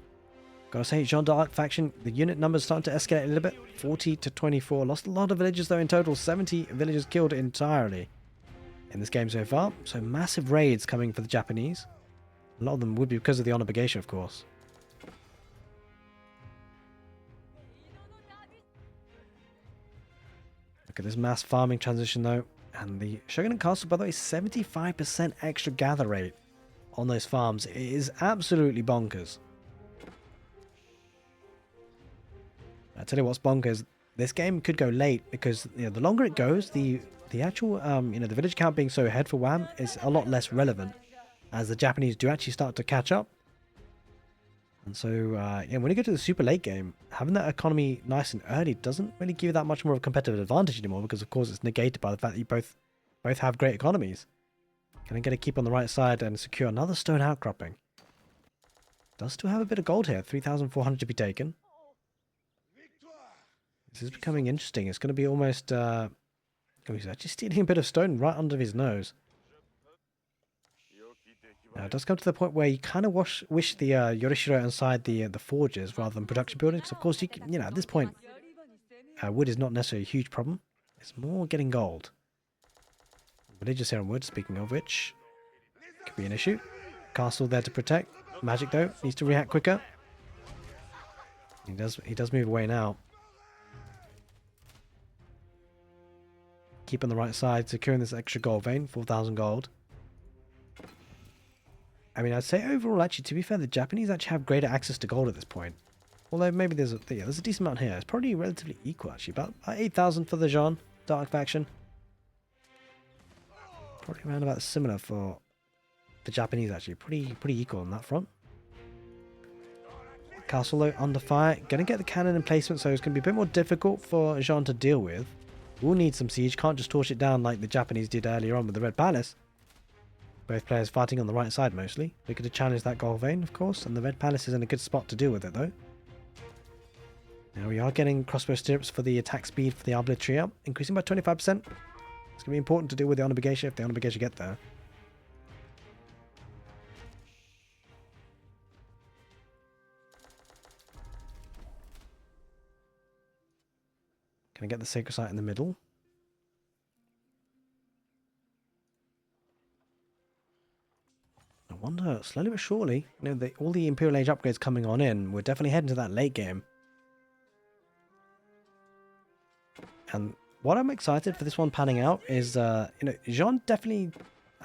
gotta say, Jeanne d'Arc faction, the unit numbers starting to escalate a little bit. 40 to 24. Lost a lot of villagers though in total. 70 villagers killed entirely in this game so far. So massive raids coming for the Japanese. A lot of them would be because of the Iammagic, of course. Look at this mass farming transition though. And the Shogunate Castle, by the way, 75% extra gather rate on those farms. It is absolutely bonkers. I tell you what's bonkers. This game could go late because the longer it goes, the actual the village count being so ahead for Wham is a lot less relevant, as the Japanese do actually start to catch up. And so, when you go to the super late game, having that economy nice and early doesn't really give you that much more of a competitive advantage anymore, because of course it's negated by the fact that you both have great economies. Can I get a keep on the right side and secure another stone outcropping? Does still have a bit of gold here, 3,400 to be taken. This is becoming interesting. It's going to be almost... he's actually stealing a bit of stone right under his nose. Now, it does come to the point where you kind of wish the Yorishiro inside the forges rather than production buildings. Because of course, you can, at this point, wood is not necessarily a huge problem. It's more getting gold. Villagers here on wood, speaking of which, could be an issue. Castle there to protect. Magic though needs to react quicker. He does move away now. Keep on the right side, securing this extra gold vein, 4,000 gold. I mean, I'd say overall, actually, to be fair, the Japanese actually have greater access to gold at this point. Although maybe there's a decent amount here. It's probably relatively equal, actually. About 8,000 for the Jeanne d'Arc faction. Probably around about similar for the Japanese, actually. Pretty equal on that front. Castle, though, under fire. Going to get the cannon in placement, so it's going to be a bit more difficult for Jeanne to deal with. We'll need some siege. Can't just torch it down like the Japanese did earlier on with the Red Palace. Both players fighting on the right side mostly. We could have challenged that gold vein, of course, and the red palace is in a good spot to deal with it, though. Now we are getting crossbow stirrups for the attack speed for the artillery up, increasing by 25%. It's going to be important to deal with the Honor Brigatia if the Honor Brigatia get there. Can I get the sacred site in the middle? I wonder, slowly but surely, you know, all the Imperial Age upgrades coming on in, we're definitely heading to that late game. And what I'm excited for this one panning out is, you know, Jeanne definitely,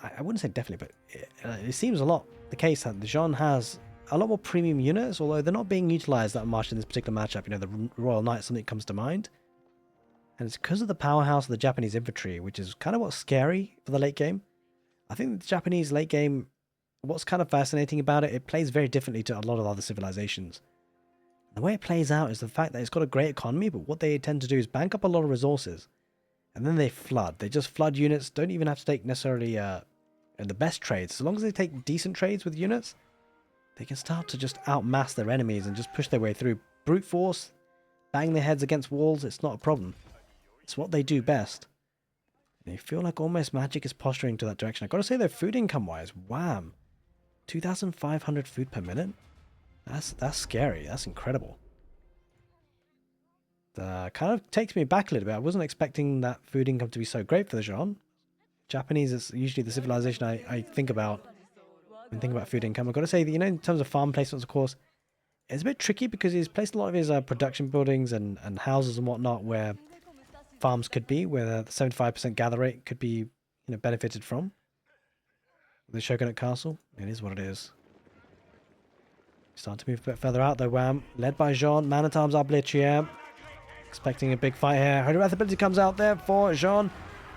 I wouldn't say definitely, but it seems a lot the case that Jeanne has a lot more premium units, although they're not being utilized that much in this particular matchup. You know, the Royal Knight, something comes to mind. And it's because of the powerhouse of the Japanese infantry, which is kind of what's scary for the late game. I think the Japanese late game, what's kind of fascinating about it, it plays very differently to a lot of other civilizations. The way it plays out is the fact that it's got a great economy, but what they tend to do is bank up a lot of resources. And then they flood. They just flood units, don't even have to take necessarily the best trades. As long as they take decent trades with units, they can start to just outmass their enemies and just push their way through. Brute force, bang their heads against walls, it's not a problem. It's what they do best. And you feel like almost Magic is posturing to that direction. I've got to say though, food income wise, wham. 2,500 food per minute? That's scary. That's incredible. Kind of takes me back a little bit. I wasn't expecting that food income to be so great for the Jeanne. Japanese is usually the civilization I think about when thinking about food income. I've got to say that, you know, in terms of farm placements, of course, it's a bit tricky because he's placed a lot of his production buildings and houses and whatnot where farms could be, where the 75% gather rate could be, you know, benefited from. The Shogunate Castle, it is what it is. Starting to move a bit further out though, wham. Led by Jeanne, Man at Arms Arbaletier. Expecting a big fight here. Holy Wrath ability comes out there for Jeanne.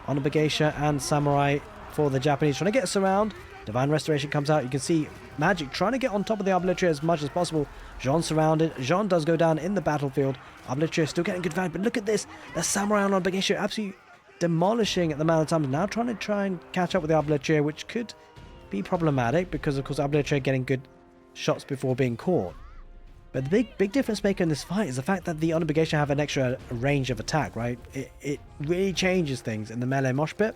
Honor Brigatia and Samurai for the Japanese. Trying to get us around. Divine Restoration comes out. You can see Magic trying to get on top of the Arbaletier as much as possible. Jeanne surrounded. Jeanne does go down in the battlefield. Arbaletier still getting good value, but look at this. The Samurai on Honor Brigatia absolutely demolishing at the Man at Arms. Now trying to catch up with the Arbaletier, which could be problematic because of course Arbaletier getting good shots before being caught. But the big difference maker in this fight is the fact that the Honor Brigatia have an extra range of attack, right? It really changes things in the melee mosh pit.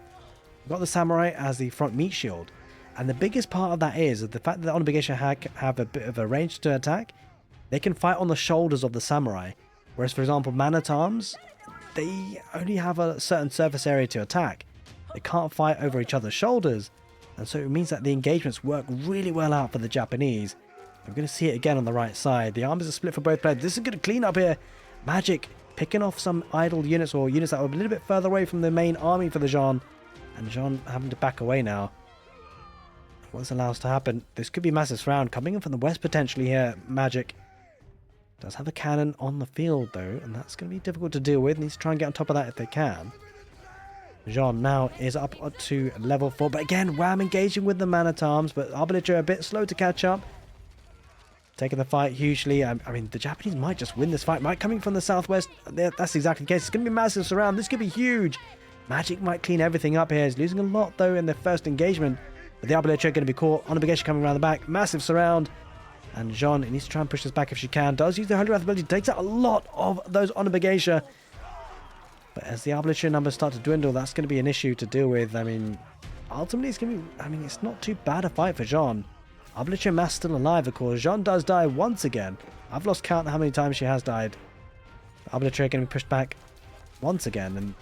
We've got the Samurai as the front meat shield. And the biggest part of that is the fact that the Honor Brigatia have a bit of a range to attack. They can fight on the shoulders of the Samurai. Whereas, for example, Man at Arms, they only have a certain surface area to attack. They can't fight over each other's shoulders. And so it means that the engagements work really well out for the Japanese. We're going to see it again on the right side. The armies are split for both players. This is a good clean up here. Magic picking off some idle units or units that were a little bit further away from the main army for the Jeanne. And Jeanne having to back away now. What's allows to happen? This could be massive surround coming in from the west potentially here. Magic does have a cannon on the field though, and that's going to be difficult to deal with. Needs to try and get on top of that if they can. Jeanne now is up to level 4, but again, wham, engaging with the Man at Arms, but Arbaletier a bit slow to catch up. Taking the fight hugely. I mean, the Japanese might just win this fight. Might coming from the southwest. That's exactly the case. It's going to be a massive surround. This could be huge. Magic might clean everything up here. He's losing a lot, though, in the first engagement. But the Arbaletier going to be caught. Honor Brigatia coming around the back. Massive surround. And Jeanne needs to try and push this back if she can. Does use the Holy Wrath ability. Takes out a lot of those Honor Brigatia. But as the Arbaletier numbers start to dwindle, that's going to be an issue to deal with. I mean, ultimately, it's going to be... I mean, it's not too bad a fight for Jeanne. Arbaletier Mass still alive, of course. Jeanne does die once again. I've lost count how many times she has died. Arbaletier going to be pushed back once again.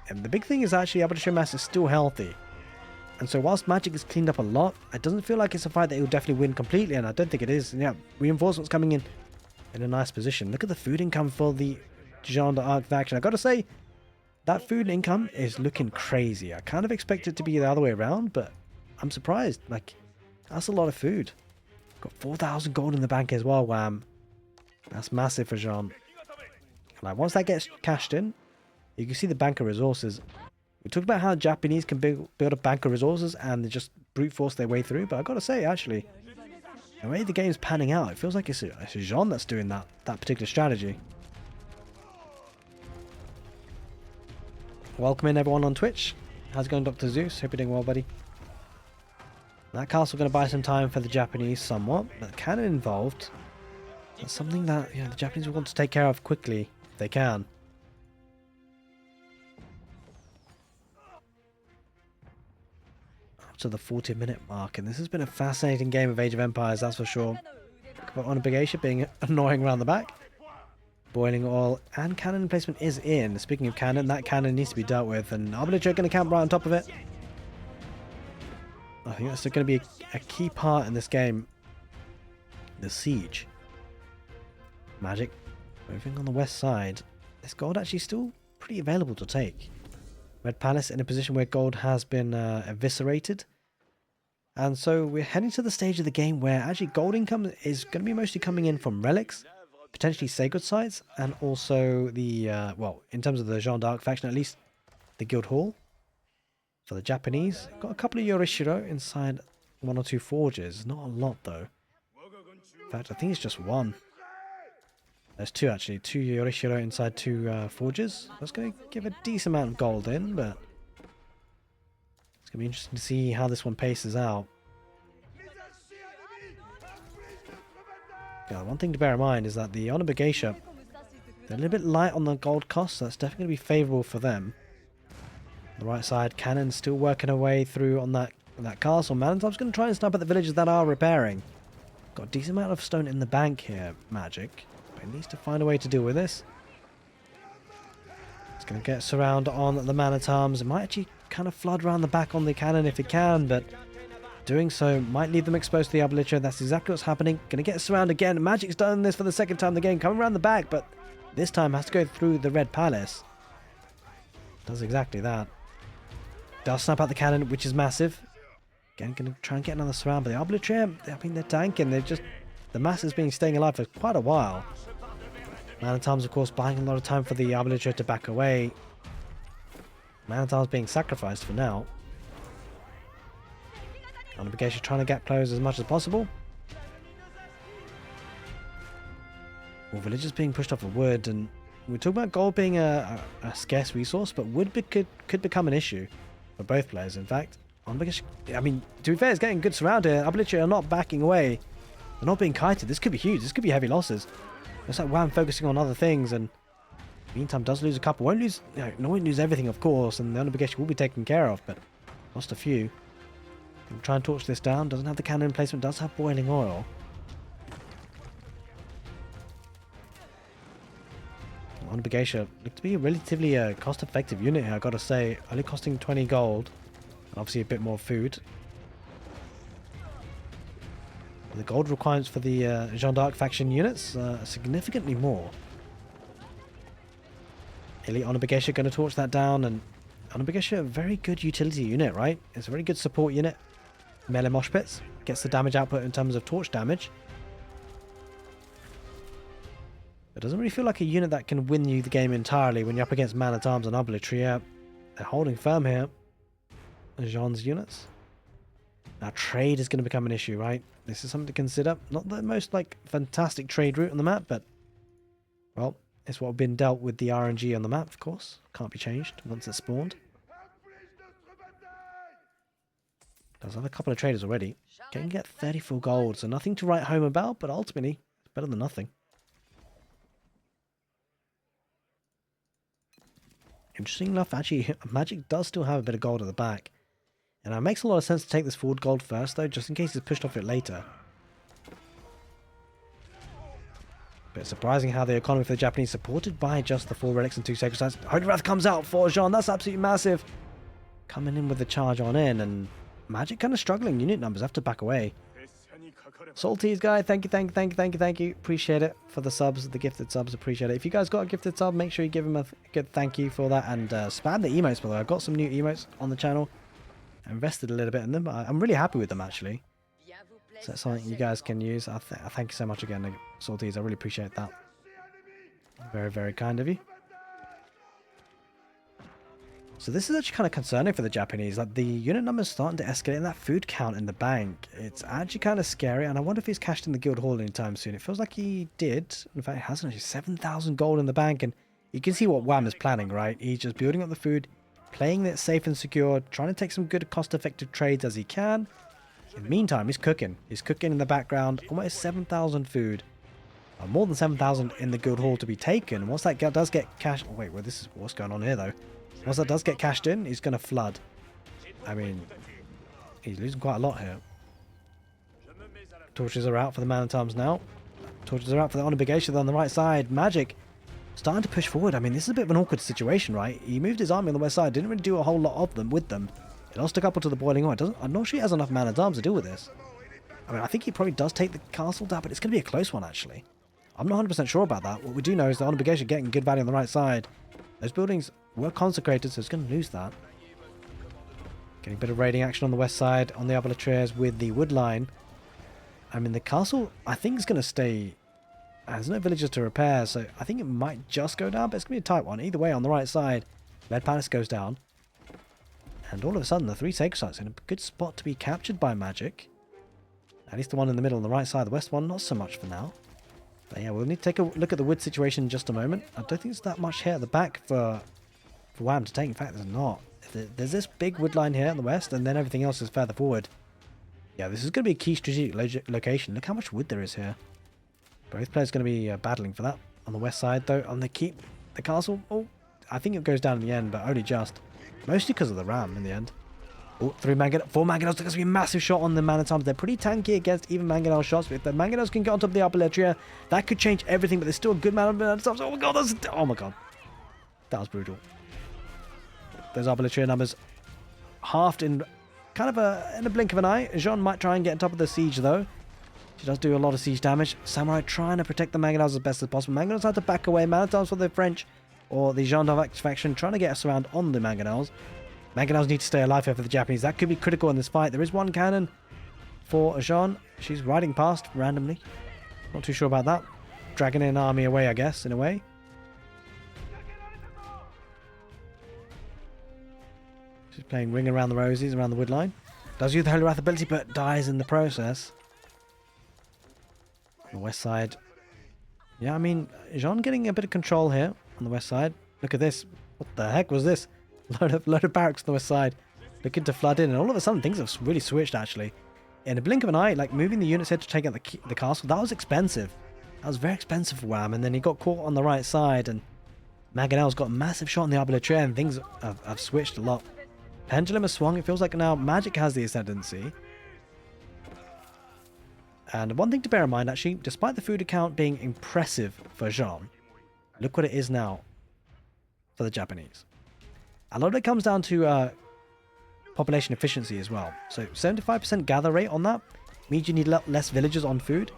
And the big thing is actually Arbaletier Mass is still healthy. And so whilst Magic is cleaned up a lot, it doesn't feel like it's a fight that he'll definitely win completely. And I don't think it is. Yeah, reinforcements coming in a nice position. Look at the food income for the Jeanne d'Arc faction. I've got to say, that food income is looking crazy. I kind of expect it to be the other way around, but I'm surprised. Like... that's a lot of food. Got 4,000 gold in the bank as well, wham. That's massive for Jeanne. Like, once that gets cashed in, you can see the bank of resources. We talked about how Japanese can build a bank of resources and they just brute force their way through, but I've got to say, actually, the way the game's panning out, it feels like it's Jeanne that's doing that particular strategy. Welcome in everyone on Twitch. How's it going, Dr. Zeus? Hope you're doing well, buddy. That castle going to buy some time for the Japanese somewhat, but cannon involved. That's something that the Japanese will want to take care of quickly if they can. Up to the 40-minute mark, and this has been a fascinating game of Age of Empires, that's for sure. But on a big Asia being annoying around the back. Boiling oil and cannon placement is in. Speaking of cannon, that cannon needs to be dealt with, and Arbitrator going to camp right on top of it. I think that's going to be a key part in this game. The siege. Magic moving on the west side. This gold actually still pretty available to take. Red Palace in a position where gold has been eviscerated. And so we're heading to the stage of the game where actually gold income is going to be mostly coming in from relics, potentially sacred sites, and also the, well, in terms of the Jeanne d'Arc faction at least, the guild hall. For the Japanese, got a couple of Yorishiro inside one or two forges. Not a lot though. In fact, I think it's just one. There's two actually. Two Yorishiro inside two forges. That's going to give a decent amount of gold in, but it's going to be interesting to see how this one paces out. One thing to bear in mind is that the Honorable Geisha, they're a little bit light on the gold cost, so that's definitely going to be favourable for them. On the right side, cannon still working her way through on that castle. Manantop's going to try and snipe at the villages that are repairing. Got a decent amount of stone in the bank here, Magic. But he needs to find a way to deal with this. It's going to get surround on the man-at-arms. It might actually kind of flood around the back on the cannon if it can, but doing so might leave them exposed to the Obliterator. That's exactly what's happening. Going to get surround again. Magic's done this for the second time in the game. Coming around the back, but this time has to go through the Red Palace. Does exactly that. Does snap out the cannon, which is massive. Again, going to try and get another surround, but the Obliterator, I mean, they're tanking. They're just... The mass has been staying alive for quite a while. Man-at-Arms, of course, buying a lot of time for the Obliterator to back away. Man-at-Arms being sacrificed for now. Iammagic trying to gap close as much as possible. Well, villagers being pushed off of wood, and we're talking about gold being a scarce resource, but wood could become an issue for both players, in fact. Iammagic, I mean, to be fair, it's getting good surround here. Obliterator are not backing away. They're not being kited. This could be huge. This could be heavy losses. Looks like Wham focusing on other things, and in the meantime does lose a couple. Won't lose, won't lose everything, of course, and the Iammagic will be taken care of, but lost a few. Can try and torch this down. Doesn't have the cannon placement. Does have boiling oil. Iammagic looked to be a relatively cost-effective unit here, I gotta say. Only costing 20 gold. And obviously a bit more food. The gold requirements for the Jeanne d'Arc faction units are significantly more. Elite Iammagic going to torch that down, and Iammagic a very good utility unit, right? It's a very good support unit. Melee mosh pits. Gets the damage output in terms of torch damage. It doesn't really feel like a unit that can win you the game entirely when you're up against Man-at-Arms and Obliterator. They're holding firm here. Jeanne's units. Now trade is going to become an issue, right? This is something to consider. Not the most fantastic trade route on the map, but well, it's what been dealt with the RNG on the map, of course. Can't be changed once it's spawned. Does have a couple of traders already. Can get 34 gold, so nothing to write home about, but ultimately it's better than nothing. Interesting enough, actually, Magic does still have a bit of gold at the back. And it makes a lot of sense to take this forward gold first, though, just in case it's pushed off it later. Bit surprising how the economy for the Japanese supported by just the 4 relics and 2 sacred sites. Holy Wrath comes out for Jeanne. That's absolutely massive. Coming in with the charge on in, and Magic kind of struggling. Unit numbers have to back away. Salties guy, thank you. Appreciate it for the subs, the gifted subs. Appreciate it. If you guys got a gifted sub, make sure you give him a good thank you for that, and spam the emotes. By the way, I've got some new emotes on the channel. I invested a little bit in them. I'm really happy with them, actually. So that's something you guys can use. I thank you so much again, Salties. I really appreciate that. Very, very kind of you. So this is actually kind of concerning for the Japanese. Like, the unit numbers starting to escalate, and that food count in the bank, it's actually kind of scary. And I wonder if he's cashed in the guild hall anytime soon. It feels like he did. In fact, he hasn't. Actually 7,000 gold in the bank, and you can see what Wham is planning, right? He's just building up the food, playing it safe and secure, trying to take some good cost-effective trades as he can. In the meantime, he's cooking. He's cooking in the background. Almost 7,000 food. More than 7,000 in the guild hall to be taken. Once that does get cashed... Oh, wait, well, this is what's going on here, though. Once that does get cashed in, he's going to flood. I mean, he's losing quite a lot here. Torches are out for the man-at-arms now. Torches are out for the Iammagic on the right side. Magic starting to push forward. I mean, this is a bit of an awkward situation, right? He moved his army on the west side. Didn't really do a whole lot of them with them. He lost a couple to the boiling oil. I'm not sure he has enough man-at-arms to deal with this. I mean, I think he probably does take the castle down, but it's going to be a close one, actually. I'm not 100% sure about that. What we do know is the Iammagic getting good value on the right side. Those buildings were consecrated, so it's going to lose that. Getting a bit of raiding action on the west side, on the Iammagic with the wood line. I mean, the castle, I think, is going to stay... There's no villagers to repair, so I think it might just go down, but it's going to be a tight one. Either way, on the right side, Red Palace goes down. And all of a sudden, the 3 sacred sites in a good spot to be captured by Magic. At least the one in the middle on the right side. The west one, not so much for now. But yeah, we'll need to take a look at the wood situation in just a moment. I don't think there's that much here at the back for Wham to take. In fact, there's not. There's this big wood line here in the west, and then everything else is further forward. Yeah, this is going to be a key strategic location. Look how much wood there is here. Both players going to be battling for that. On the west side, though, on the castle. Oh, I think it goes down in the end, but only just. Mostly because of the ram in the end. Oh, 4 mangonels. There's going to be a massive shot on the man-at-arms. They're pretty tanky against even mangonel shots. But if the mangonels can get on top of the upper latria, that could change everything. But there's still a good man-at-arms. Oh my god, oh my god. That was brutal. Those upper latria numbers halved in kind of in a blink of an eye. Jeanne might try and get on top of the siege, though. She does do a lot of siege damage. Samurai trying to protect the mangonels as best as possible. Mangonels have to back away. Man-at-arms for the French or the Jeanne d'Arc faction trying to get us around on the mangonels. Mangonels need to stay alive here for the Japanese. That could be critical in this fight. There is one cannon for Jeanne. She's riding past randomly. Not too sure about that. Dragging an army away, I guess, in a way. She's playing Ring Around the Roses around the wood line. Does use the Holy Wrath ability, but dies in the process. On the west side. Yeah, I mean, Jeanne getting a bit of control here on the west side. Look at this. What the heck was this? Load of barracks on the west side. Looking to flood in, and all of a sudden things have really switched, actually. In a blink of an eye, like moving the units here to take out the castle, that was expensive. That was very expensive for Wham, and then he got caught on the right side, and Mangonel's got a massive shot on the arbitraire, and things have switched a lot. Pendulum has swung. It feels like now Magic has the ascendancy. And one thing to bear in mind, actually, despite the food account being impressive for Jeanne, look what it is now for the Japanese. A lot of it comes down to population efficiency as well. So 75% gather rate on that means you need less villagers on food.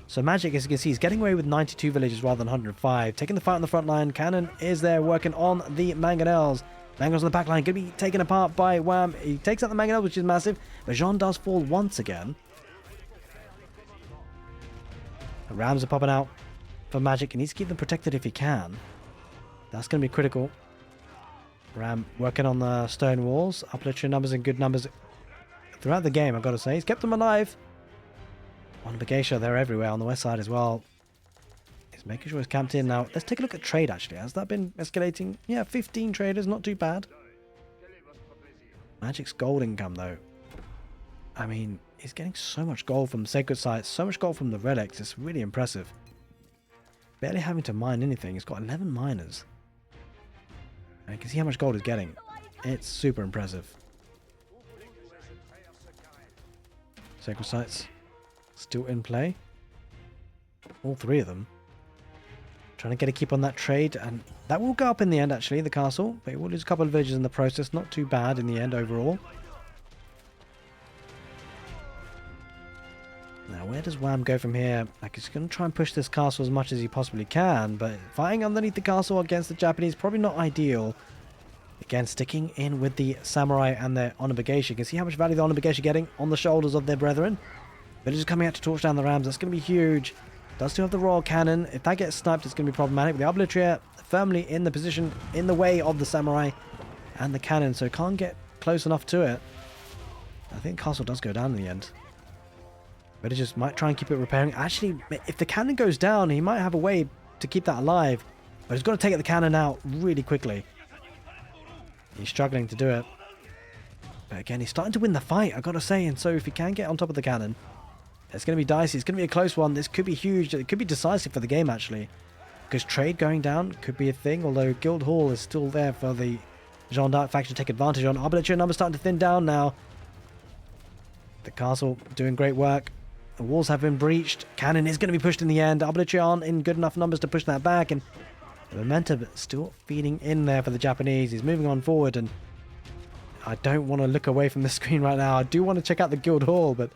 So Magic, as you can see, is getting away with 92 villagers rather than 105. Taking the fight on the front line. Cannon is there working on the mangonels. Mangonels on the back line going to be taken apart by Wham. He takes out the mangonels, which is massive. But Jeanne does fall once again. The rams are popping out for Magic. He needs to keep them protected if he can. That's going to be critical. Ram working on the stone walls. Uplitering numbers and good numbers throughout the game, I've got to say. He's kept them alive. On Begeisha, they're everywhere on the west side as well. He's making sure he's camped in now. Let's take a look at trade, actually. Has that been escalating? Yeah, 15 traders, not too bad. Magic's gold income, though. I mean, he's getting so much gold from sacred sites, so much gold from the relics. It's really impressive. Barely having to mine anything. He's got 11 miners. And you can see how much gold he's getting. It's super impressive. Sacred sites still in play. All 3 of them. Trying to get a keep on that trade, and that will go up in the end, actually, the castle. But it will lose a couple of villages in the process. Not too bad in the end overall. Now, where does Wham go from here? Like, he's going to try and push this castle as much as he possibly can, but fighting underneath the castle against the Japanese, probably not ideal. Again, sticking in with the samurai and their Iammagic. You can see how much value the Iammagic are getting on the shoulders of their brethren. Villagers coming out to torch down the rams. That's going to be huge. Does still have the royal cannon. If that gets sniped, it's going to be problematic. The arbitraire firmly in the position, in the way of the samurai and the cannon, so can't get close enough to it. I think castle does go down in the end. Villagers might try and keep it repairing. Actually, if the cannon goes down, he might have a way to keep that alive. But he's got to take the cannon out really quickly. He's struggling to do it. But again, he's starting to win the fight, I gotta say. And so if he can get on top of the cannon, it's going to be dicey. It's going to be a close one. This could be huge. It could be decisive for the game, actually. Because trade going down could be a thing. Although Guildhall is still there for the Jeanne d'Arc faction to take advantage on. Arbitrator numbers starting to thin down now. The castle doing great work. The walls have been breached. Cannon is going to be pushed in the end. Arbitrator aren't in good enough numbers to push that back. And the momentum still feeding in there for the Japanese. He's moving on forward. And I don't want to look away from the screen right now. I do want to check out the Guildhall, but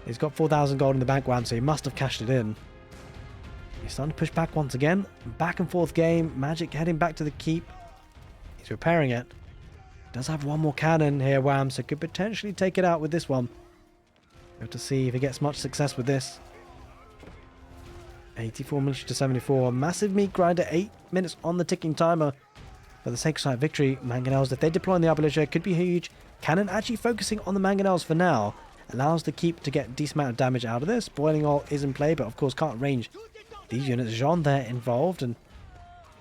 he's got 4,000 gold in the bank, Wham, so he must have cashed it in. He's starting to push back once again. Back and forth game. Magic heading back to the keep. He's repairing it. Does have one more cannon here, Wham, so could potentially take it out with this one. We have to see if he gets much success with this. 84 military to 74. Massive meat grinder. 8 minutes on the ticking timer for the Sacred Site victory. Mangonels, if they deploy in the Arbaletier, could be huge. Cannon actually focusing on the Mangonels for now. Allows the keep to get a decent amount of damage out of this. Boiling oil is in play, but of course can't range these units. Jeanne there involved, and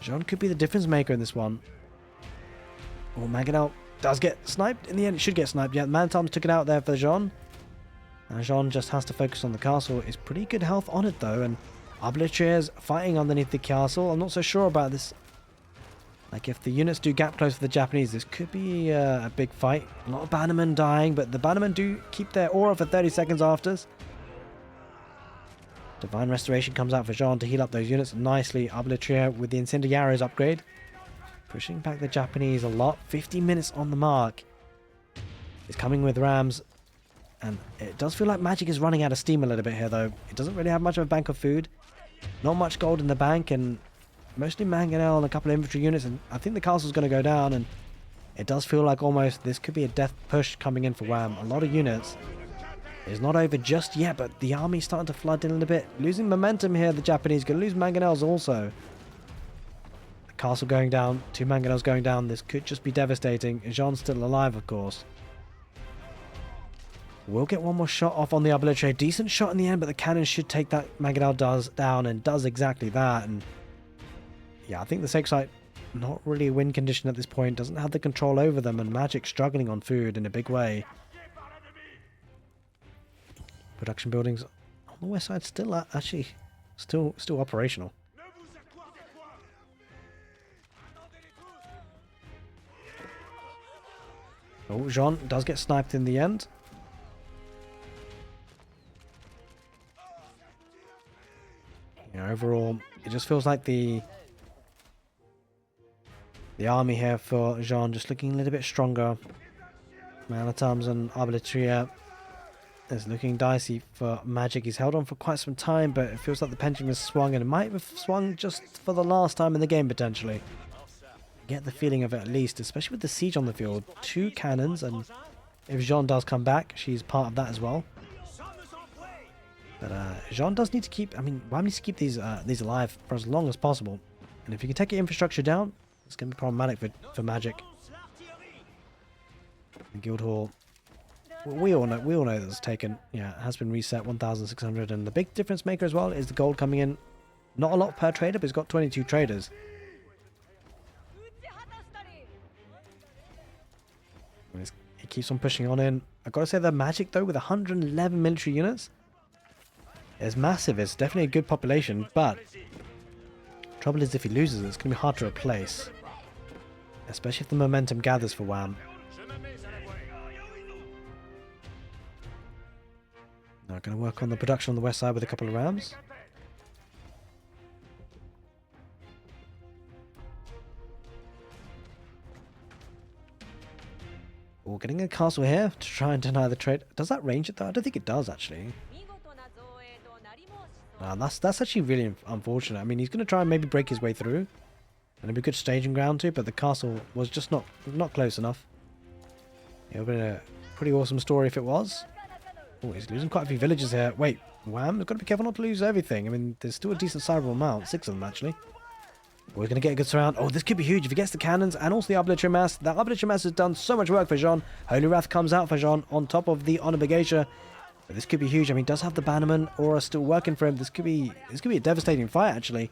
Jeanne could be the difference maker in this one. Oh, Mangonel does get sniped in the end. It should get sniped. Yeah, Mantarms took it out there for Jeanne. And Jeanne just has to focus on the castle. It's pretty good health on it though, and Arbaletiers fighting underneath the castle. I'm not so sure about this. Like, if the units do gap close for the Japanese, this could be a big fight. A lot of bannermen dying, but the bannermen do keep their aura for 30 seconds after. Divine Restoration comes out for Jeanne to heal up those units nicely. Arbaletier with the Incendiaries upgrade. Pushing back the Japanese a lot. 50 minutes on the mark. It's coming with rams. And it does feel like Magic is running out of steam a little bit here, though. It doesn't really have much of a bank of food. Not much gold in the bank, and mostly mangonel and a couple of infantry units, and I think the castle's going to go down, and it does feel like almost this could be a death push coming in for Wham. A lot of units. It's not over just yet, but the army's starting to flood in a little bit. Losing momentum here, the Japanese. Going to lose mangonels also. The castle going down. 2 mangonels going down. This could just be devastating. Jeanne's still alive, of course. We'll get one more shot off on the Arbaletier. Decent shot in the end, but the cannon should take that mangonel down, and does exactly that. And yeah, I think the Sacred Site, not really a win condition at this point. Doesn't have the control over them, and Magic struggling on food in a big way. Production buildings on the west side still actually still operational. Oh, Jeanne does get sniped in the end. Yeah, overall, it just feels like the army here for Jeanne just looking a little bit stronger. Man-at-Arms and Arbaletier is looking dicey for Magic. He's held on for quite some time, but it feels like the pendulum has swung, and it might have swung just for the last time in the game, potentially. Get the feeling of it at least, especially with the siege on the field. 2 cannons, and if Jeanne does come back, she's part of that as well. But Jeanne does need to keep, I mean, Wham needs to keep these alive for as long as possible. And if you can take your infrastructure down, it's going to be problematic for Magic. The Guildhall, well, we all know that it's taken. Yeah, it has been reset 1,600, and the big difference maker as well is the gold coming in. Not a lot per trader, but it's got 22 traders. He keeps on pushing on in. I've got to say, the Magic though, with 111 military units, is massive. It's definitely a good population, but trouble is if he loses it, it's going to be hard to replace. Especially if the momentum gathers for Wham. Now going to work on the production on the west side with a couple of rams. We're getting a castle here to try and deny the trade. Does that range it though? I don't think it does actually. That's actually really unfortunate. I mean, he's going to try and maybe break his way through. And it'd be a good staging ground too, but the castle was just not close enough. It would have been a pretty awesome story if it was. Oh, he's losing quite a few villages here. Wait, Wham, we've got to be careful not to lose everything. I mean, there's still a decent sizable amount. 6 of them actually. We're going to get a good surround. Oh, this could be huge if he gets the cannons and also the Arbaletier Mass. The Arbaletier Mass has done so much work for Jeanne. Holy Wrath comes out for Jeanne on top of the Honor Brigatia. But this could be huge. I mean, he does have the Bannerman aura still working for him. This could be a devastating fight, actually.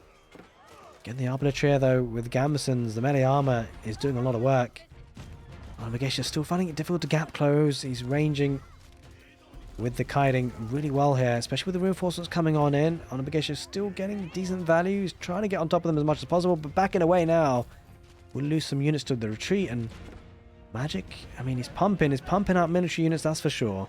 Getting the Arbaletier, though, with Gambesons, the melee armor is doing a lot of work. Iammagic still finding it difficult to gap close. He's ranging with the kiting really well here, especially with the reinforcements coming on in. Iammagic still getting decent values, trying to get on top of them as much as possible, but backing away now. We'll lose some units to the retreat, and Magic, I mean, he's pumping out military units, that's for sure.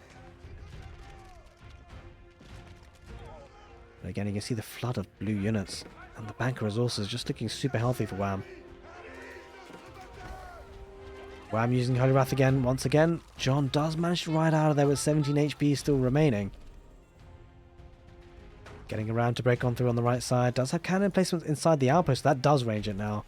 But again, you can see the flood of blue units, and the banker resources just looking super healthy for Wham. Wham using Holy Wrath again, once again. Jeanne does manage to ride out of there with 17 HP still remaining. Getting around to break on through on the right side. Does have cannon placements inside the outpost. That does range it now.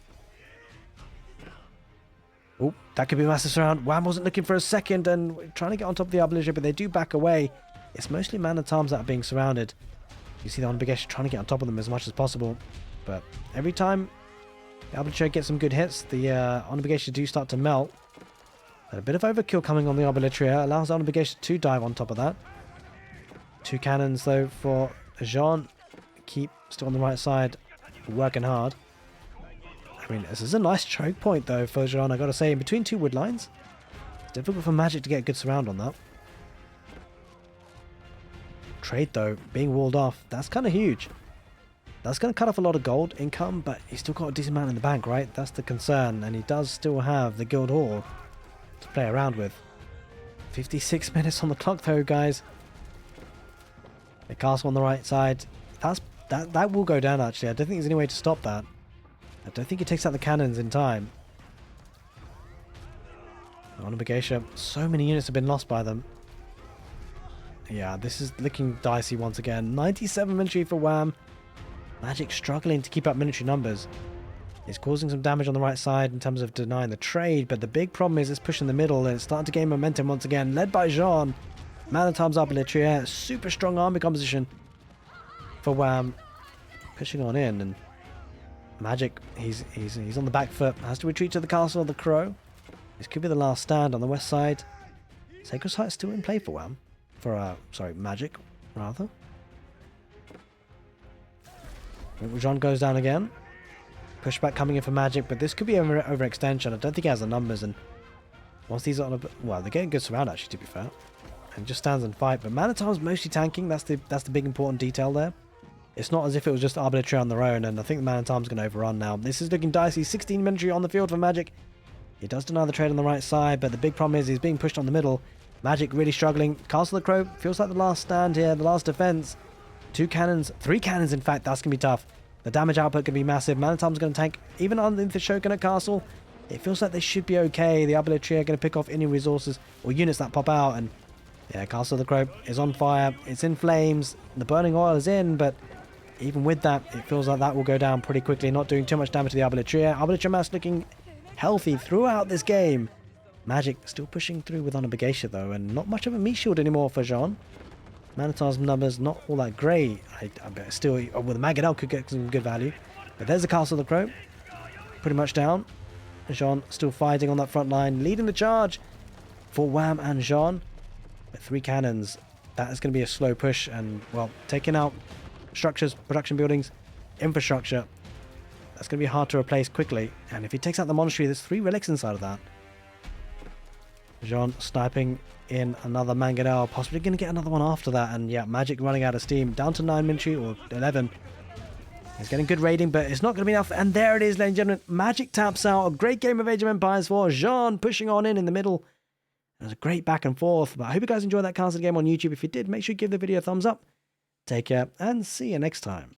Oh, that could be a massive surround. Wham wasn't looking for a second and trying to get on top of the artillery, but they do back away. It's mostly man-at-arms that are being surrounded. You see the Iammagic trying to get on top of them as much as possible. But every time the artillery gets some good hits, the Iammagic do start to melt. But a bit of overkill coming on the artillery allows Iammagic to dive on top of that. 2 cannons though for Jeanne. Keep still on the right side, working hard. I mean, this is a nice choke point though for Jeanne, I gotta say, in between 2 wood lines. It's difficult for Magic to get a good surround on that. Trade though, being walled off, that's kind of huge. That's going to cut off a lot of gold income, but he's still got a decent amount in the bank, right? That's the concern, and he does still have the guild hall to play around with. 56 minutes on the clock though, guys. The castle on the right side, that will go down actually. I don't think there's any way to stop that. I don't think he takes out the cannons in time. Iammagic, so many units have been lost by them. Yeah, this is looking dicey once again. 97 military for Wham. Magic struggling to keep up military numbers. It's causing some damage on the right side in terms of denying the trade, but the big problem is it's pushing the middle and it's starting to gain momentum once again. Led by Jeanne. Man-at-arms artillery, super strong army composition for Wham. Pushing on in, and Magic, he's on the back foot. Has to retreat to the castle of the Crow. This could be the last stand on the west side. Sacred Site's still in play for Wham. Sorry, Magic, rather. Jeanne goes down again. Pushback coming in for Magic, but this could be an overextension. I don't think he has the numbers, and once these are on a... Well, they're getting good surround, actually, to be fair. And just stands and fight, but Man-at-Arms mostly tanking. That's the big important detail there. It's not as if it was just arbitrary on their own, and I think the Man-at-Arms going to overrun now. This is looking dicey. 16 military on the field for Magic. He does deny the trade on the right side, but the big problem is he's being pushed on the middle. Magic really struggling. Castle of the Crow feels like the last stand here, the last defense. 2 cannons, 3 cannons in fact, that's going to be tough. The damage output can be massive. Man-at-Arms going to tank even underneath the Shogunate Castle. It feels like they should be okay. The artillery are going to pick off any resources or units that pop out, and yeah, Castle of the Crow is on fire. It's in flames. The burning oil is in, but even with that, it feels like that will go down pretty quickly, not doing too much damage to the artillery. Artillery mass looking healthy throughout this game. Magic still pushing through with Iammagic though, and not much of a meat shield anymore for Jeanne. Man-at-Arms numbers not all that great. I bet still, with the Magadel could get some good value. But there's the Castle of the Crow. Pretty much down. Jeanne still fighting on that front line, leading the charge for Wham and Jeanne. With 3 cannons, that is going to be a slow push, and well, taking out structures, production buildings, infrastructure, that's going to be hard to replace quickly. And if he takes out the monastery, there's 3 relics inside of that. Jeanne sniping in another Mangonel, possibly going to get another one after that, and yeah, Magic running out of steam, down to 9 military, or 11. He's getting good raiding, but it's not going to be enough, and there it is, ladies and gentlemen. Magic taps out. A great game of Age of Empires for Jeanne, pushing on in the middle. It was a great back and forth, but I hope you guys enjoyed that castle game on YouTube. If you did, make sure you give the video a thumbs up. Take care, and see you next time.